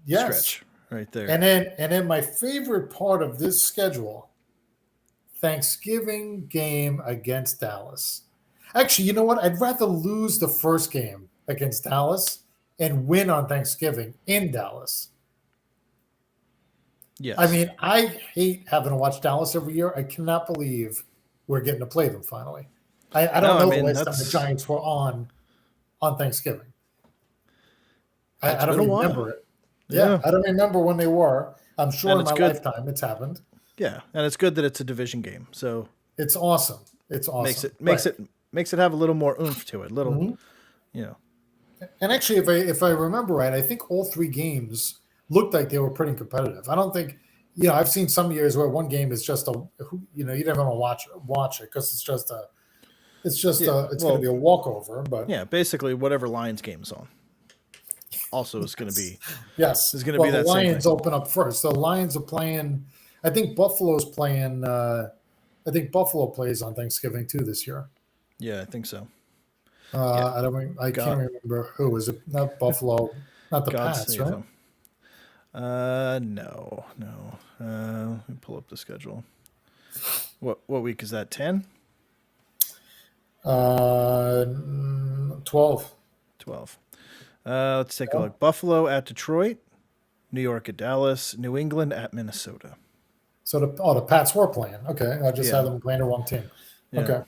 stretch right there. And then my favorite part of this schedule, Thanksgiving game against Dallas. Actually, you know what? I'd rather lose the first game against Dallas and win on Thanksgiving in Dallas. Yes. I mean, I hate having to watch Dallas every year. I cannot believe we're getting to play them finally. I don't know the last time the Giants were on Thanksgiving. I don't remember it. Yeah, I don't remember when they were. I'm sure in my lifetime it's happened. Yeah, and it's good that it's a division game. So it's awesome. It's awesome. Makes it have a little more oomph to it. And actually, if I remember right, I think all 3 games looked like they were pretty competitive. I don't think, I've seen some years where one game is just you never want to watch it because it's going to be a walkover. But yeah, basically whatever Lions game is on. Also, is going to be is going to be that the same Lions thing. open up first. The Lions are playing. I think Buffalo's playing. I think Buffalo plays on Thanksgiving too this year. Yeah, I think so. I God, can't remember who was it. Not Buffalo, not the God Pats, save right? them. No, no. Let me pull up the schedule. What week is that? 10? 12. 12. Let's take a Yeah. look. Buffalo at Detroit, New York at Dallas, New England at Minnesota. So the Pats were playing. Okay, I just had Yeah, them playing the wrong team. yeah. Okay,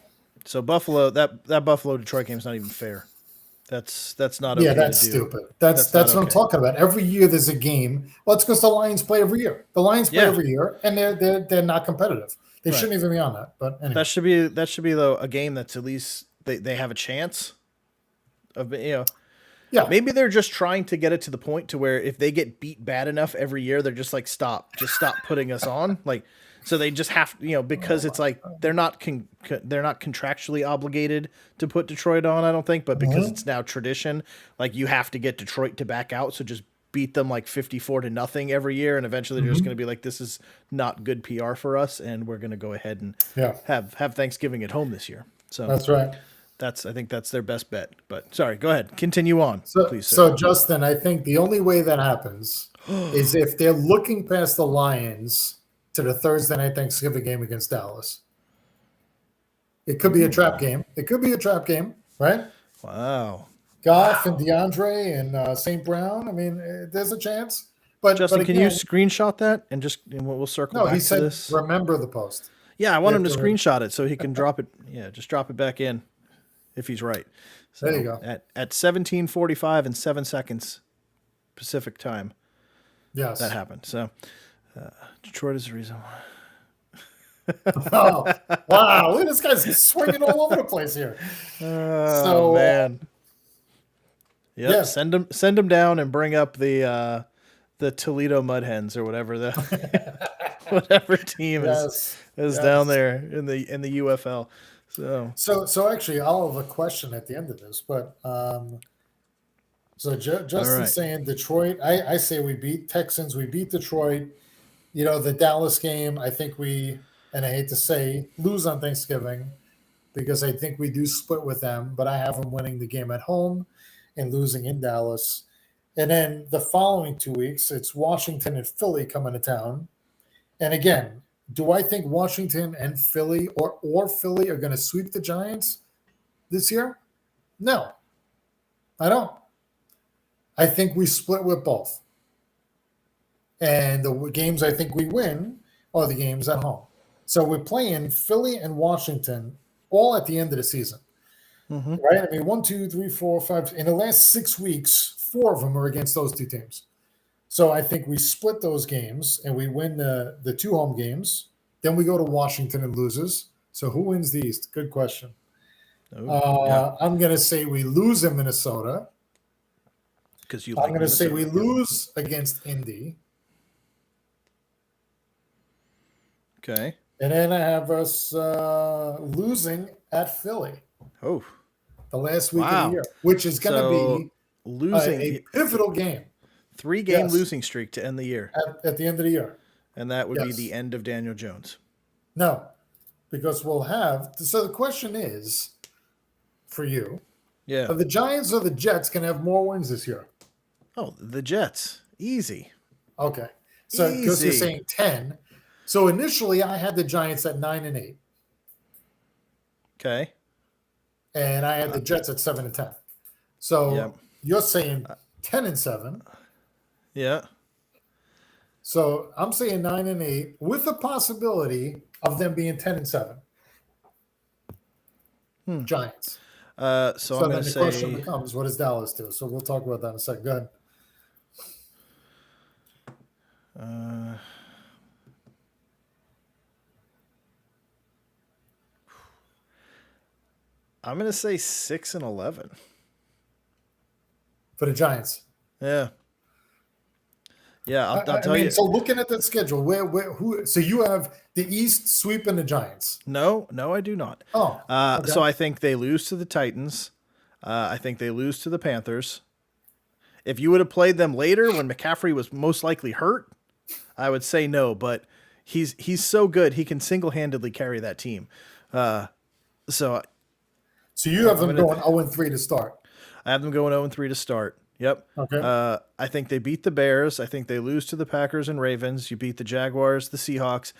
So Buffalo, that Buffalo Detroit game's not even fair. That's not yeah, okay to that's do. stupid. That's That's not that's what I'm okay. talking about. Every year there's a game. Well, it's because the Lions play every year. The Lions play Yeah, every year, and they're not competitive. They right. shouldn't even be on that. But anyway, That should be though a game that's at least they have a chance of yeah, maybe they're just trying to get it to the point to where if they get beat bad enough every year, they're just like just stop putting us on. Like, so they just have because it's like they're not contractually obligated to put Detroit on. I don't think, but because Mhm. it's now tradition, like you have to get Detroit to back out. So just beat them like 54-0 every year, and eventually they're just going to Mhm. be like, this is not good PR for us, and we're going to go ahead and Yeah, have Thanksgiving at home this year. So that's right. I think that's their best bet. But sorry, go ahead, continue on, So, please, sir. so Justin, I think the only way that happens is if they're looking past the Lions to the Thursday night Thanksgiving game against Dallas. It could be a trap Ooh, game. It could be a trap game, right? wow. Goff and DeAndre and St. Brown. I mean, there's a chance, but Justin, can you again, screenshot that and we'll circle no. He back to said, this? remember the post. Yeah, I You want have him to to. screenshot it so he can drop it. Yeah, just drop it back in if he's right. There you So go. at 17:45 and 7 seconds Pacific time, that Yes. happened. So Detroit is the reason why. Oh, wow! Look, this guy's swinging all over the place here. Oh So man. Yep. yeah, Send him down and bring up the Toledo Mud Hens or whatever whatever team yes, is down yes. there in the UFL. So So actually, I'll have a question at the end of this, but so all Justin's right. saying Detroit. I say we beat Texans. We beat Detroit. The Dallas game. I think and I hate to say, lose on Thanksgiving because I think we do split with them, but I have them winning the game at home and losing in Dallas. And then the following 2 weeks, it's Washington and Philly coming to town. And again, do I think Washington and Philly or Philly are going to sweep the Giants this year? No, I don't. I think we split with both. And the games I think we win are the games at home. So we're playing Philly and Washington all at the end of the season, Mm-hmm. right? I mean, 1, 2, 3, 4, 5. In the last 6 weeks, 4 of them are against those two teams. So I think we split those games and we win the two home games. Then we go to Washington and loses. So who wins the East? Good question. Oh, yeah, I'm going to say we lose in Minnesota. because you I'm like going to say Minnesota. we Yep. lose against Indy. Okay. And then I have us losing at Philly Oh, the last week of the wow. year, which is going to So be a losing pivotal game. 3-game Yes, losing streak to end the year, at the end of the year. and that would be the Yes. end of Daniel Jones. No, because we'll have. So the question is for you: Yeah. are the Giants or the Jets going to have more wins this year? Oh, the Jets. Easy. Okay, so because you're Easy. saying 10. So initially, I had the Giants at 9-8, Okay. and I had the Jets at 7-10. So Yep. you're saying 10-7. Yeah. So I'm saying 9-8 with the possibility of them being 10-7. Giants. So So I'm then going to the question say becomes, what does Dallas do? So we'll talk about that in a second. Go ahead. uh, I'm going to say 6-11. For the Giants. Yeah. Yeah, I'll I tell mean, you. so looking at the schedule, who? So you have the East sweeping the Giants. No, I do not. Oh, okay. So I think they lose to the Titans. I think they lose to the Panthers. If you would have played them later when McCaffrey was most likely hurt, I would say no. But he's so good he can single handedly carry that team. So So you have I'm them gonna. going 0-3 to start. I have them going 0-3 to start. Yep. Okay. I think they beat the Bears. I think they lose to the Packers and Ravens. You beat the Jaguars, the Seahawks.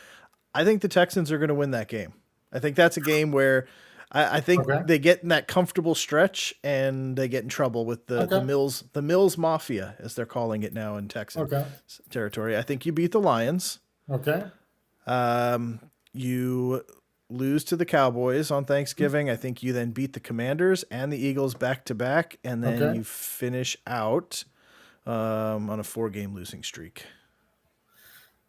I think the Texans are going to win that game. I think that's a game where I think Okay. they get in that comfortable stretch and they get in trouble with the Okay. Mills Mafia, as they're calling it now in Texan Okay. territory. I think you beat the Lions. Okay. You lose to the Cowboys on Thanksgiving. I think you then beat the Commanders and the Eagles back to back, and then Okay. you finish out on a 4-game losing streak.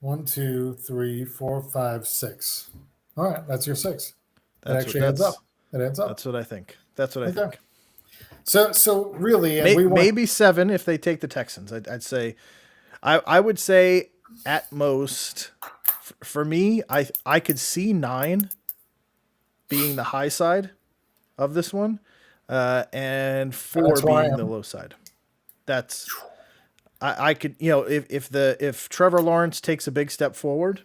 1, 2, 3, 4, 5, 6. All right, that's your 6. It That's actually what, adds that's, up. It adds up. That's what I think. That's what I Okay. think. So really, and we want, Maybe 7 if they take the Texans. I'd say, I would say at most, for me, I could see 9 being the high side of this one, and 4 That's where I being the am. low side. That's I could, if Trevor Lawrence takes a big step forward,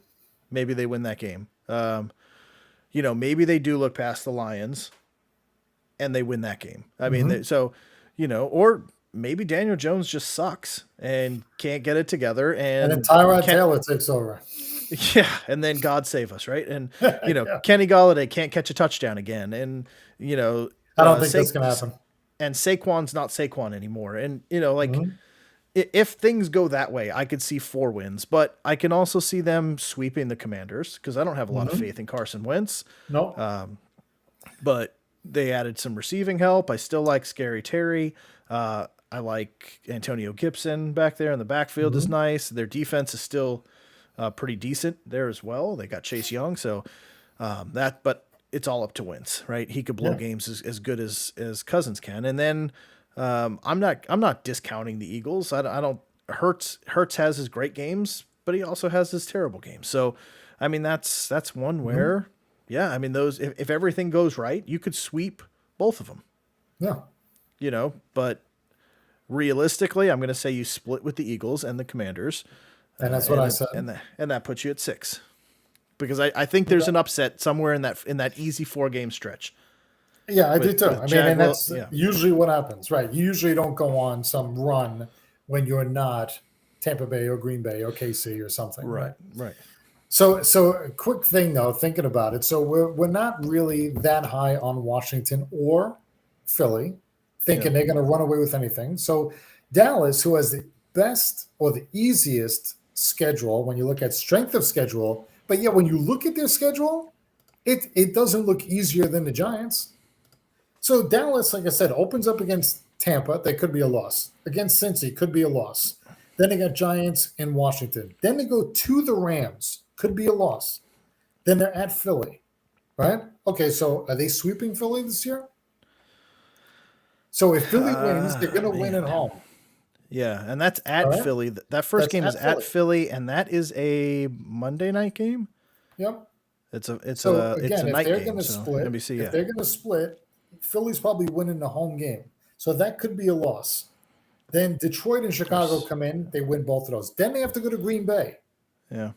maybe they win that game. Maybe they do look past the Lions and they win that game. I mean, or maybe Daniel Jones just sucks and can't get it together, and then and Tyrod Taylor takes over. yeah, and then God save us, right? And Yeah. Kenny Galladay can't catch a touchdown again, and I don't think that's going to happen. And Saquon's not Saquon anymore, and Mhm. if things go that way, I could see 4 wins, but I can also see them sweeping the Commanders because I don't have a lot of faith in Carson Wentz. No. But they added some receiving help. I still like Scary Terry. I like Antonio Gibson back there in the backfield is nice. Their defense is still pretty decent there as well. They got Chase Young, so but it's all up to Wentz, right? He could blow Yeah. games as good as Cousins can, and then I'm not discounting the Eagles. I don't. Hurts has his great games, but he also has his terrible games. So, I mean, that's one where, yeah, I mean, those if everything goes right, you could sweep both of them. Yeah. But realistically, I'm going to say you split with the Eagles and the Commanders, And that's what I said. and that puts you at 6, because I think there's an upset somewhere in that easy 4-game stretch. Yeah, I do too. with I mean, and that's yeah. usually what happens, right? You usually don't go on some run when you're not Tampa Bay or Green Bay or KC or something. Right. So a quick thing though, thinking about it. So we're not really that high on Washington or Philly, thinking they're going to run away with anything. So Dallas, who has the best or the easiest schedule when you look at strength of schedule, but yet when you look at their schedule, it doesn't look easier than the Giants. So Dallas, like I said, opens up against Tampa. That could be a loss. Against Cincy, could be a loss. Then they got Giants in Washington. Then they go to the Rams. Could be a loss. Then they're at Philly, right? Okay, so are they sweeping Philly this year? So if Philly wins, they're going to win at home. Yeah, and that's at All right. Philly. That first That's game is at at Philly, and that is a Monday night game. Yep. It's a So it's again, a if night they're game. going to So split, NBC, if they're going to split, Philly's probably winning the home game. So that could be a loss. Then Detroit and Chicago come in. They win both of those. Then they have to go to Green Bay. yeah,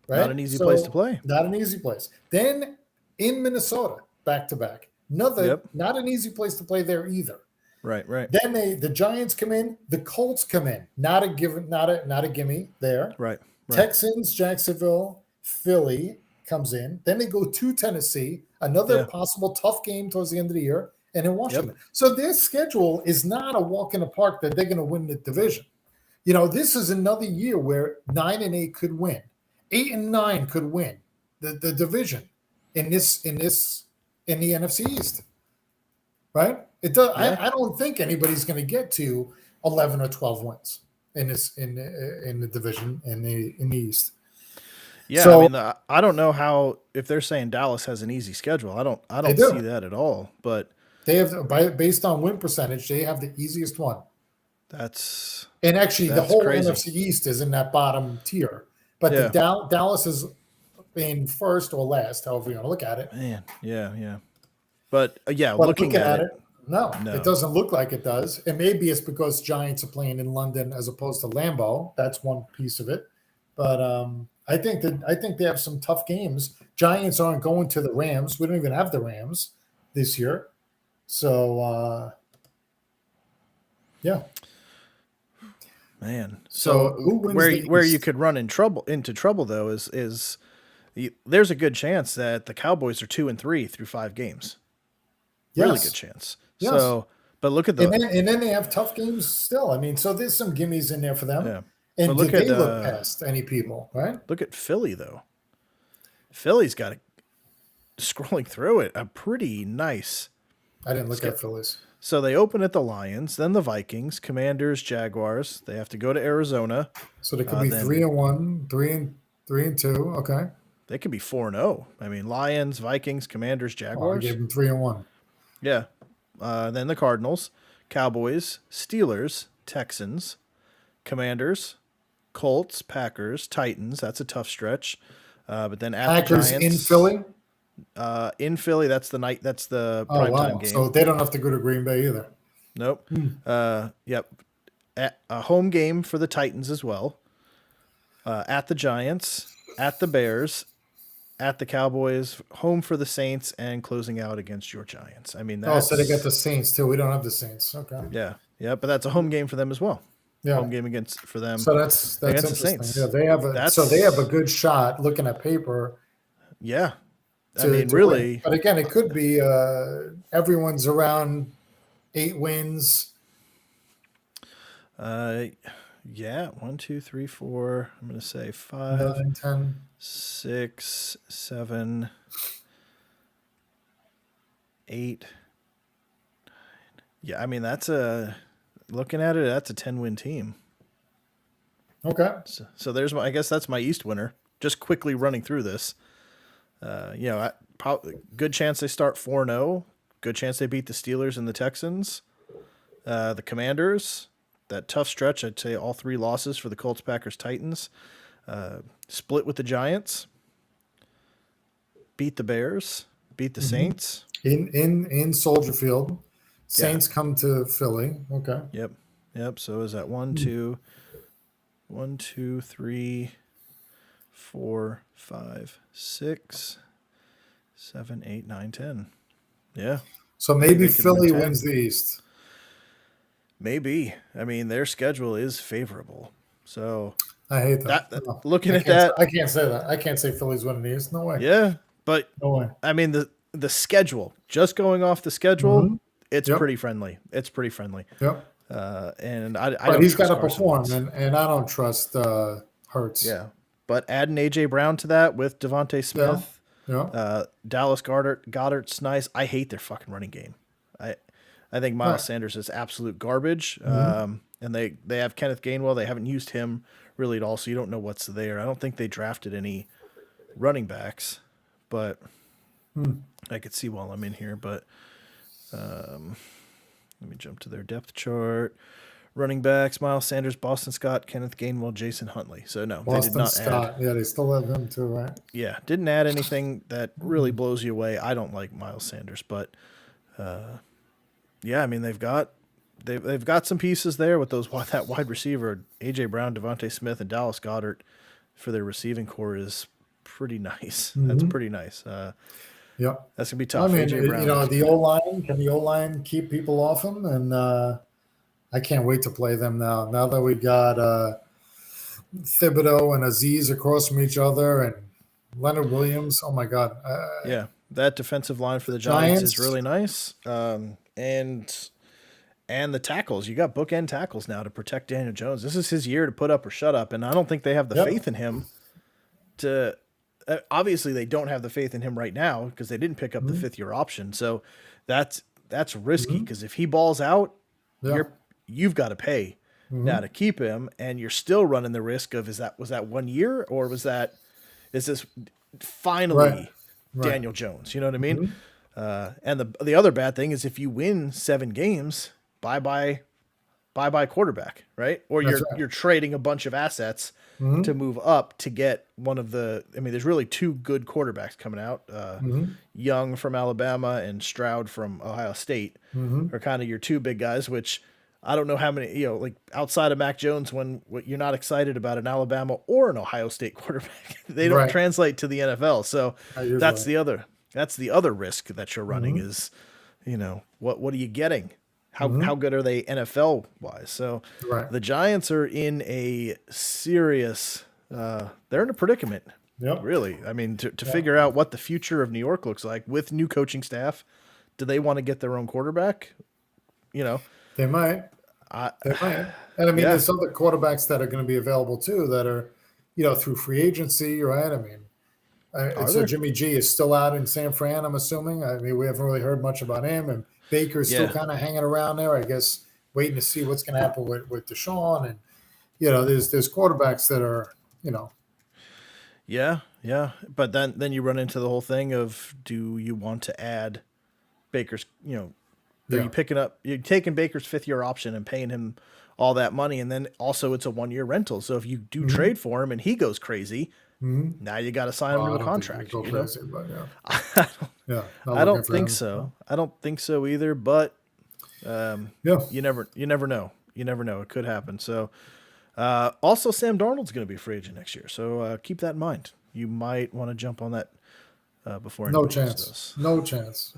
Right? not an easy place to play. Not an easy place. Then in Minnesota, back to back. Not an easy place to play there either. Right. Then the Giants come in, the Colts come in. Not a gimme there. Right. Texans, Jacksonville, Philly comes in. Then they go to Tennessee, another possible tough game towards the end of the year, and in Washington. So their schedule is not a walk in the park that they're going to win the division. This is another year where 9-8 could win. 8-9 could win the division in the NFC East. Right? It does. Yeah. I don't think anybody's going to get to 11 or 12 wins in the division in the East. Yeah, So- I mean, I don't know how, if they're saying Dallas has an easy schedule. I don't They do. see that at all. But They have, based on win percentage, they have the easiest one. that's And actually, the That's whole crazy. NFC East is in that bottom tier. But Yeah. Dallas is in first or last, however you want to look at it. man, yeah. But But looking at it, no, No. it doesn't look like it does. And maybe it's because Giants are playing in London as opposed to Lambeau. That's one piece of it. But I think they have some tough games. Giants aren't going to the Rams. We don't even have the Rams this year. So yeah. Man, So so who wins where the where you East? could run into trouble though is there's a good chance that the Cowboys are 2-3 through 5 games. Really good Yes. chance. Yes. So, but look at And then they have tough games still. I mean, so there's some gimmies in there for them. yeah, but And did they look past any people, right? look at Philly though. Philly's got scrolling through it a pretty nice. I didn't look ske- at Phillies. So they open at the Lions, then the Vikings, Commanders, Jaguars. They have to go to Arizona. So they could be Then 3-1, 3-2. Okay. they could be 4-0. I mean, Lions, Vikings, Commanders, Oh, I Jaguars. gave them 3-1. Yeah. Then the Cardinals, Cowboys, Steelers, Texans, Commanders, Colts, Packers, Titans. That's a tough stretch. But then at the Packers Giants in Philly. in Philly, that's the night. That's the Oh primetime wow! game. So they don't have to go to Green Bay either. Nope. Yep. A home game for the Titans as well. At the Giants, at the Bears, at the Cowboys, home for the Saints, and closing out against your Giants. I mean, Oh, that's so they got the Saints too. We don't have the Saints. Okay. yeah, but that's a home game for them as well. Yeah. Home game against for them. So that's against the interesting. Saints. Yeah, they have a good shot looking at paper. Yeah. I To mean, win. really. But again, it could be everyone's around 8 wins. Yeah. 1, 2, 3, 4. I'm gonna say 5, 9, 10. 6, 7, 8. Yeah, I mean looking at it, that's a 10-win team. Okay. So there's I guess that's my East winner. Just quickly running through this. Good chance they start 4-0. Good chance they beat the Steelers and the Texans. The Commanders, that tough stretch, I'd say all 3 losses for the Colts, Packers, Titans. Split with the Giants. Beat the Bears. Beat the Saints. In Soldier Field. Saints come to Philly. Okay. Yep. So is that 1, 2, 3, 4, 5, 6, 7, 8, 9, 10. Yeah. So maybe they could win Philly 10. wins the East. Maybe. I mean, their schedule is favorable. So I hate that. that looking at that, I can't say that. I can't say Philly's winning the East. No way. yeah. But No way. I mean, the schedule, just going off the schedule, it's Yep. pretty friendly. It's pretty friendly. Yep. And I But don't he's got trust to Carson perform, Wentz. and I don't trust Hurts. Yeah. But adding AJ Brown to that with Devontae Smith, Yeah. Dallas Goddard's nice. I hate their fucking running game. I think Miles Sanders is absolute garbage. And they have Kenneth Gainwell. They haven't used him really at all, so you don't know what's there. I don't think they drafted any running backs, but I could see while I'm in here. But let me jump to their depth chart. Running backs: Miles Sanders, Boston Scott, Kenneth Gainwell, Jason Huntley. So no, they did Boston not Scott. add. Yeah, they still have him too, right? Yeah, didn't add anything that really blows you away. I don't like Miles Sanders, but yeah, I mean they've got some pieces there with that wide receiver, AJ Brown, Devontae Smith, and Dallas Goedert for their receiving core is pretty nice. That's pretty nice. Yeah. That's gonna be I tough. mean, AJ Brown, the O line, can the O line keep people off him? And I can't wait to play them now. Now that we got Thibodeau and Aziz across from each other, and Leonard Williams. Oh my God. yeah, that defensive line for the Giants is Giants. really nice. And the tackles, you got bookend tackles now to protect Daniel Jones. This is his year to put up or shut up, and I don't think they have the Yep. faith in him to. Obviously, they don't have the faith in him right now because they didn't pick up the 5th-year option. So that's risky because if he balls out, Yeah. you've got to pay now to keep him, and you're still running the risk of was that 1 year or is this finally Right. Daniel Jones? You know what I mean? And the other bad thing is if you win 7 games, bye quarterback, right? Or That's right. you're trading a bunch of assets to move up to get one of the. I mean, there's really 2 good quarterbacks coming out. Young from Alabama and Stroud from Ohio State are kind of your 2 big guys. Which I don't know how many like outside of Mac Jones when you're not excited about an Alabama or an Ohio State quarterback. They don't Right. translate to the NFL. So Usually. that's the other risk that you're running is what are you getting? How good are they NFL wise? So Right. the Giants are in a serious, they're in a predicament. Yep. Really. I mean, to figure out what the future of New York looks like with new coaching staff, do they want to get their own quarterback? They might. They might. And I mean, there's other quarterbacks that are going to be available too that are, through free agency, right? I mean, so there? Jimmy G is still out in San Fran, I'm assuming. I mean, we haven't really heard much about him, and Baker's still kind of hanging around there, I guess, waiting to see what's going to happen with Deshaun. And there's quarterbacks that are, Yeah, but then you run into the whole thing of, do you want to add Baker's? Are you you're taking Baker's 5th-year option and paying him all that money, and then also it's a 1-year rental. So if you do trade for him and he goes crazy, now you got to sign him to a contract. Crazy, but I don't think so. I don't think so either. But you never know. You never know. It could happen. So also Sam Darnold's going to be a free agent next year. So keep that in mind. You might want to jump on that before. No chance. No chance.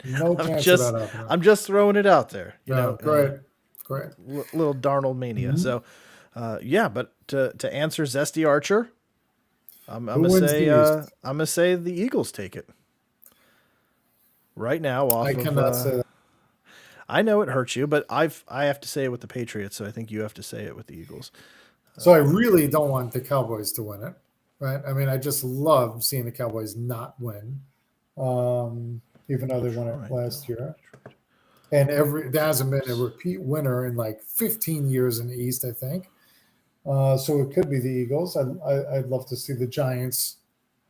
No chance of that happening. I'm just throwing it out there. Great. Little Darnold mania. So, but to answer Zesty Archer, I'm gonna say the Eagles take it right now. I cannot say that. I know it hurts you, but I have to say it with the Patriots, so I think you have to say it with the Eagles. So I really don't want the Cowboys to win it, right? I mean, I just love seeing the Cowboys not win. Even though they won it last year. And there hasn't been a repeat winner in like 15 years in the East, I think. So it could be the Eagles. I'd love to see the Giants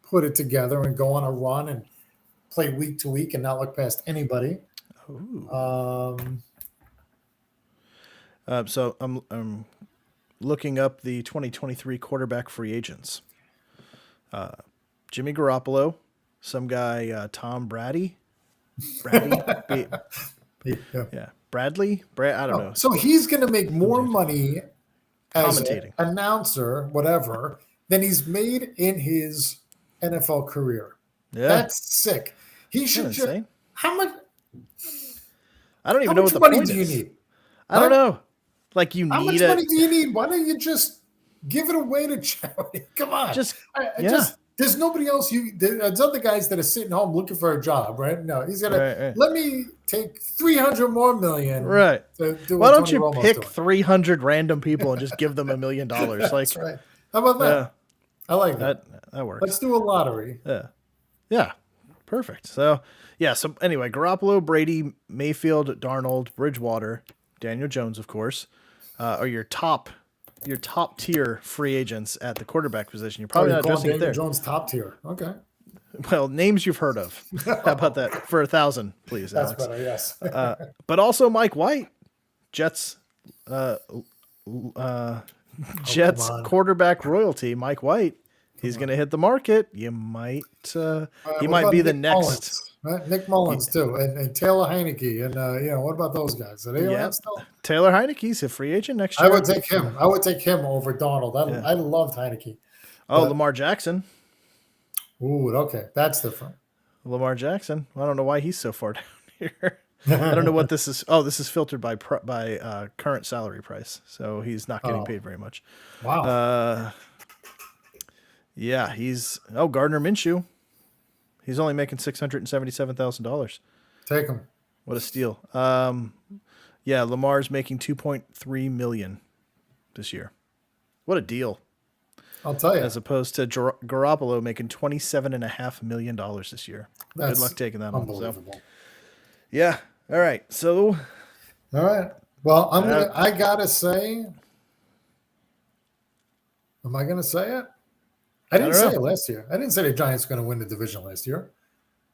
put it together and go on a run and play week to week and not look past anybody. So I'm looking up the 2023 quarterback free agents. Jimmy Garoppolo, some guy Tom Brady. Bradley? Bradley? I don't know. So he's going to make more money as commentating, an announcer, whatever, than he's made in his NFL career. Yeah. That's sick. He should just, how much? I don't even know what the point is. How much money do you need? I don't know. Like how much money do you need? Why don't you just give it away to charity? Come on. There's nobody else. There's other guys that are sitting home looking for a job, right? No, he's gonna let me take 300 more million. Right. Why don't you pick 300 random people and just give them $1 million? That's right. How about that? I like that. That works. Let's do a lottery. Yeah. Perfect. So So anyway, Garoppolo, Brady, Mayfield, Darnold, Bridgewater, Daniel Jones, of course, are your top tier free agents at the quarterback position. You're probably not addressing it there. Daniel Jones top tier. Okay. Well, names you've heard of. How about that for 1,000, please, That's Alex? better, yes. But also Mike White, Jets quarterback royalty. Mike White, he's going to hit the market. You might he might be the next. Mullins, right? Nick Mullins too, and Taylor Heineke, and what about those guys? Are they around still? Taylor Heineke's a free agent next year. I would take him. I would take him over Donald. I loved Heineke. Lamar Jackson. Ooh, okay, that's different. Lamar Jackson. I don't know why he's so far down here. I don't know what this is. Oh, this is filtered by current salary price, so he's not getting paid very much. Wow. He's Gardner Minshew. He's only making $677,000. Take him. What a steal. Lamar's making $2.3 million this year. What a deal. I'll tell you. As opposed to Garoppolo making $27.5 million this year. Good luck taking that unbelievable. Home. So. All right. So. All right. Well, I gotta say. Am I gonna say it? I didn't say it last year. I didn't say the Giants were gonna win the division last year.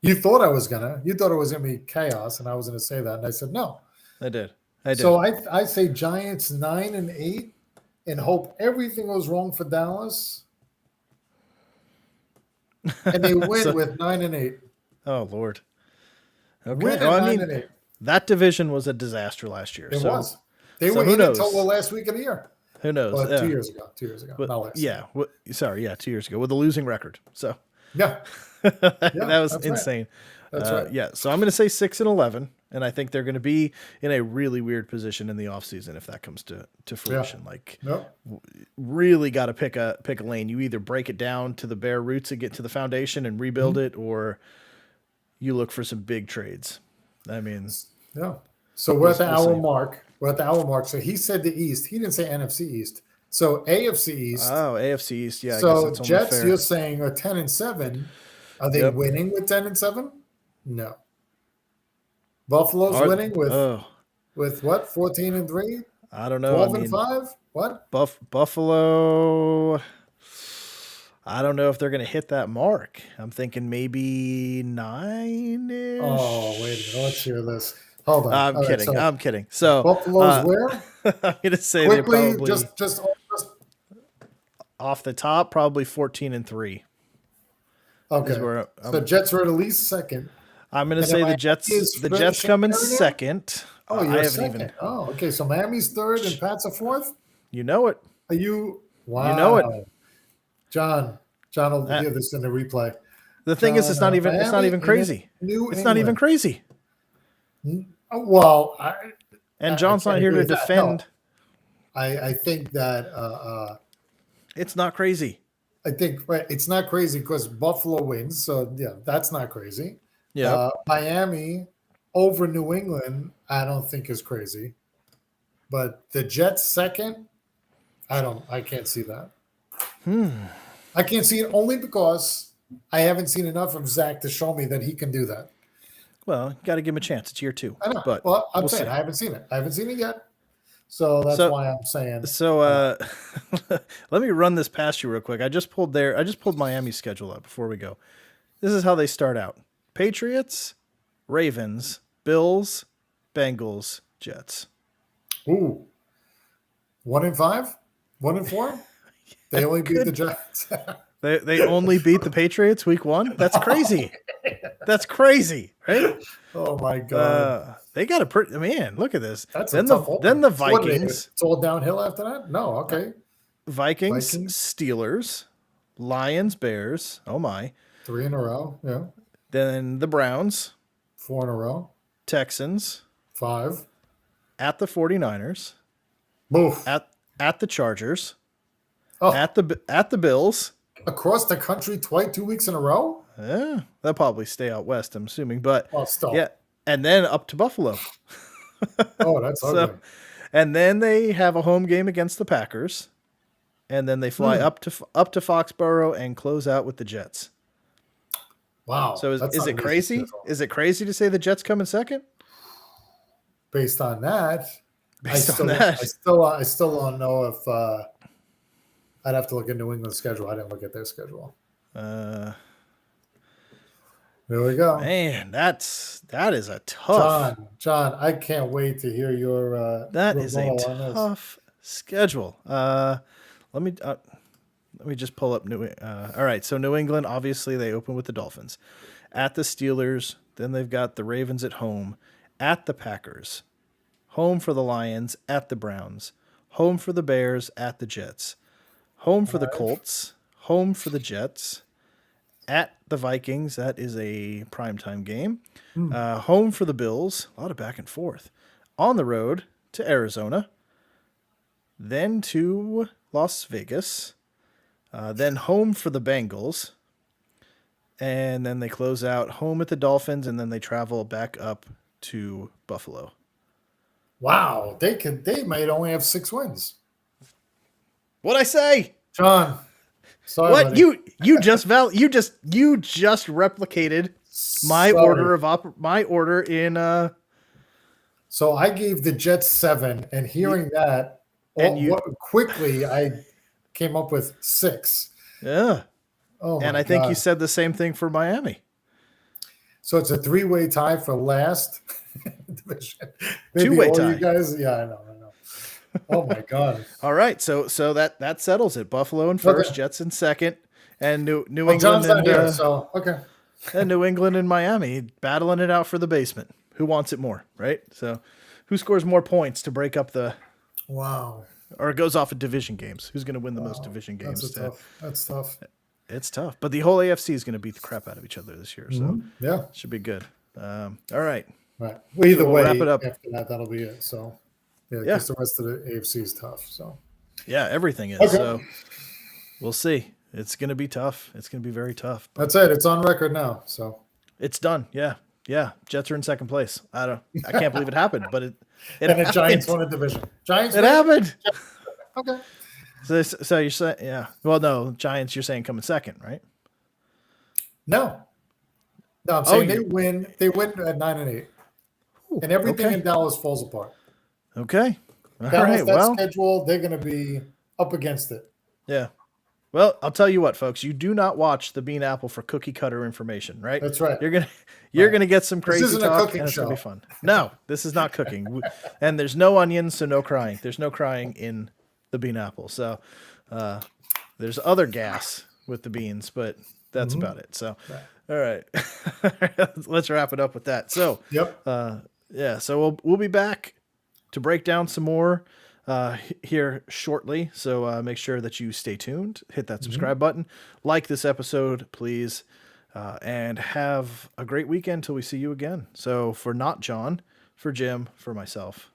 You thought I was gonna. You thought it was gonna be chaos, and I was gonna say that, and I said no. I did. So I say Giants 9-8. And hope everything goes wrong for Dallas, and they win with 9-8. Oh Lord! Okay, win 9-8. That division was a disaster last year. It was. They were in until the last week of the year. Who knows? Well, 2 years ago. 2 years ago. But, not last. 2 years ago with a losing record. So Yeah. That Yeah. was That's right. insane. That's right. Yeah, so I'm going to say 6-11, and I think they're going to be in a really weird position in the offseason if that comes to Yeah. fruition. Like, Nope. really got to pick a lane. You either break it down to the bare roots and get to the foundation and rebuild it, or you look for some big trades. I mean, Yeah. So we're at the we'll hour see. mark. We're at the hour mark. So he said the East. He didn't say NFC East. So AFC East. oh, AFC East. Yeah, I guess So it's only Jets, fair. you're saying are 10-7. Are they Yep. winning with 10-7? No. Buffalo's Are- winning oh, with what? 14-3? I don't know. I 12-5? What? Buffalo. I don't know if they're going to hit that mark. I'm thinking maybe 9-ish. Oh, wait a minute. Let's hear this. Hold on. I'm All right, kidding. so I'm kidding. So Buffalo's where? I'm going to say they're Quickly, probably just off the top, probably 14-3. okay. Is where So Jets are at least second. I'm going to And say then the Jets. Miami is The Jets finishing come in third again? second. Oh, I you're haven't second. even. Oh, okay. So Miami's third and Pat's a fourth. You know it. Are you? Wow. You know it. John will hear this in the replay. The thing is, it's not even. It's not Miami even crazy. and New It's not even England. crazy. Oh, well, And John's can't not here agree to with that. defend. I think that It's not crazy. I think it's not crazy because Buffalo wins, so yeah, that's not crazy. Yeah. Miami over New England, I don't think is crazy, but the Jets second, I can't see that. I can't see it only because I haven't seen enough of Zach to show me that he can do that. Well, you got to give him a chance. It's year 2. I know. But Well, I'm we'll saying see. I haven't seen it. I haven't seen it yet. So that's why I'm saying. So let me run this past you real quick. I just pulled Miami's schedule up before we go. This is how they start out: Patriots, Ravens, Bills, Bengals, Jets. Ooh. 1-5? 1-4? They only beat the Giants. They only beat the Patriots week 1. That's crazy. That's crazy, right? Oh my god. They got a pretty man. Look at this. That's then a tough then the opener. So what are they, Vikings, it's all downhill after that? No, okay. Vikings, Vikings? Steelers, Lions, Bears. Oh my. 3 in a row. Yeah. Then the Browns, 4 in a row. Texans, 5. at the 49ers, Move. at the Chargers, Oh. at the Bills. Across the country twice 2 weeks in a row? Yeah, they'll probably stay out west, I'm assuming. But Oh, stop. yeah, and then up to Buffalo. Oh, that's ugly. And then they have a home game against the Packers, and then they fly up to Foxborough and close out with the Jets. Wow. So that's is not it an easy crazy? schedule. Is it crazy to say the Jets come in second? Based on that, I still don't know if I'd have to look at New England's schedule. I didn't look at their schedule. There we go. Man, that is a tough. John, I can't wait to hear your That is a rebuttal on this. tough schedule. Let me just pull up all right, so New England, obviously they open with the Dolphins, at the Steelers, then they've got the Ravens at home, at the Packers, home for the Lions, at the Browns, home for the Bears, at the Jets, home for the Colts, home for the Jets, at the Vikings. That is a primetime game. Home for the Bills. A lot of back and forth. On the road to Arizona. Then to Las Vegas. Then home for the Bengals. And then they close out home at the Dolphins. And then they travel back up to Buffalo. Wow, they might only have 6 wins. What'd I say? John, sorry. What buddy. you just replicated my Sorry. my order in So I gave the Jets 7, and hearing that, quickly I came up with 6. yeah. Oh, And my I think you God. said the same thing for Miami. So it's a 3-way tie for last division. Maybe Two-way all tie. You guys, yeah, I know. Oh my God. All right, so that settles it. Buffalo in first, Okay. Jets in second, and New Well, England John's not and here, so okay. and New England and Miami battling it out for the basement. Who wants it more, right? So, who scores more points to break up Wow. or it goes off of division games? Who's going to win the most division games? That's tough. It's tough, but the whole AFC is going to beat the crap out of each other this year, so Yeah. should be good. All right. Right. Well, either We'll way, wrap it up. after that, that'll be it. So, yeah, Yeah. because the rest of the AFC is tough. So, Yeah, everything is. Okay. So we'll see. It's going to be tough. It's going to be very tough. But that's it. It's on record now. So, it's done. Yeah. Yeah. Jets are in second place. I can't believe it happened, but it and the happened. Giants won a division. Giants. It win? happened. Okay. So you're saying, yeah. Well, no, Giants, you're saying coming second, right? No. No, I'm saying you- they win. They win at 9-8, and everything okay. in Dallas falls apart. Okay. All Dallas, right. that Well, schedule, they're going to be up against it. yeah. Well, I'll tell you what, folks. You do not watch the Bean Apple for cookie cutter information, right? That's right. You're gonna get some crazy isn't a talk, cooking and it's gonna be show. fun. No, this is not cooking, and there's no onions, so no crying. There's no crying in the Bean Apple. So there's other gas with the beans, but that's about it. So, all right, let's wrap it up with that. So, Yep. yeah, so we'll be back to break down some more here shortly. So make sure that you stay tuned, hit that subscribe button, like this episode, please, and have a great weekend till we see you again. So for not John, for Jim, for myself,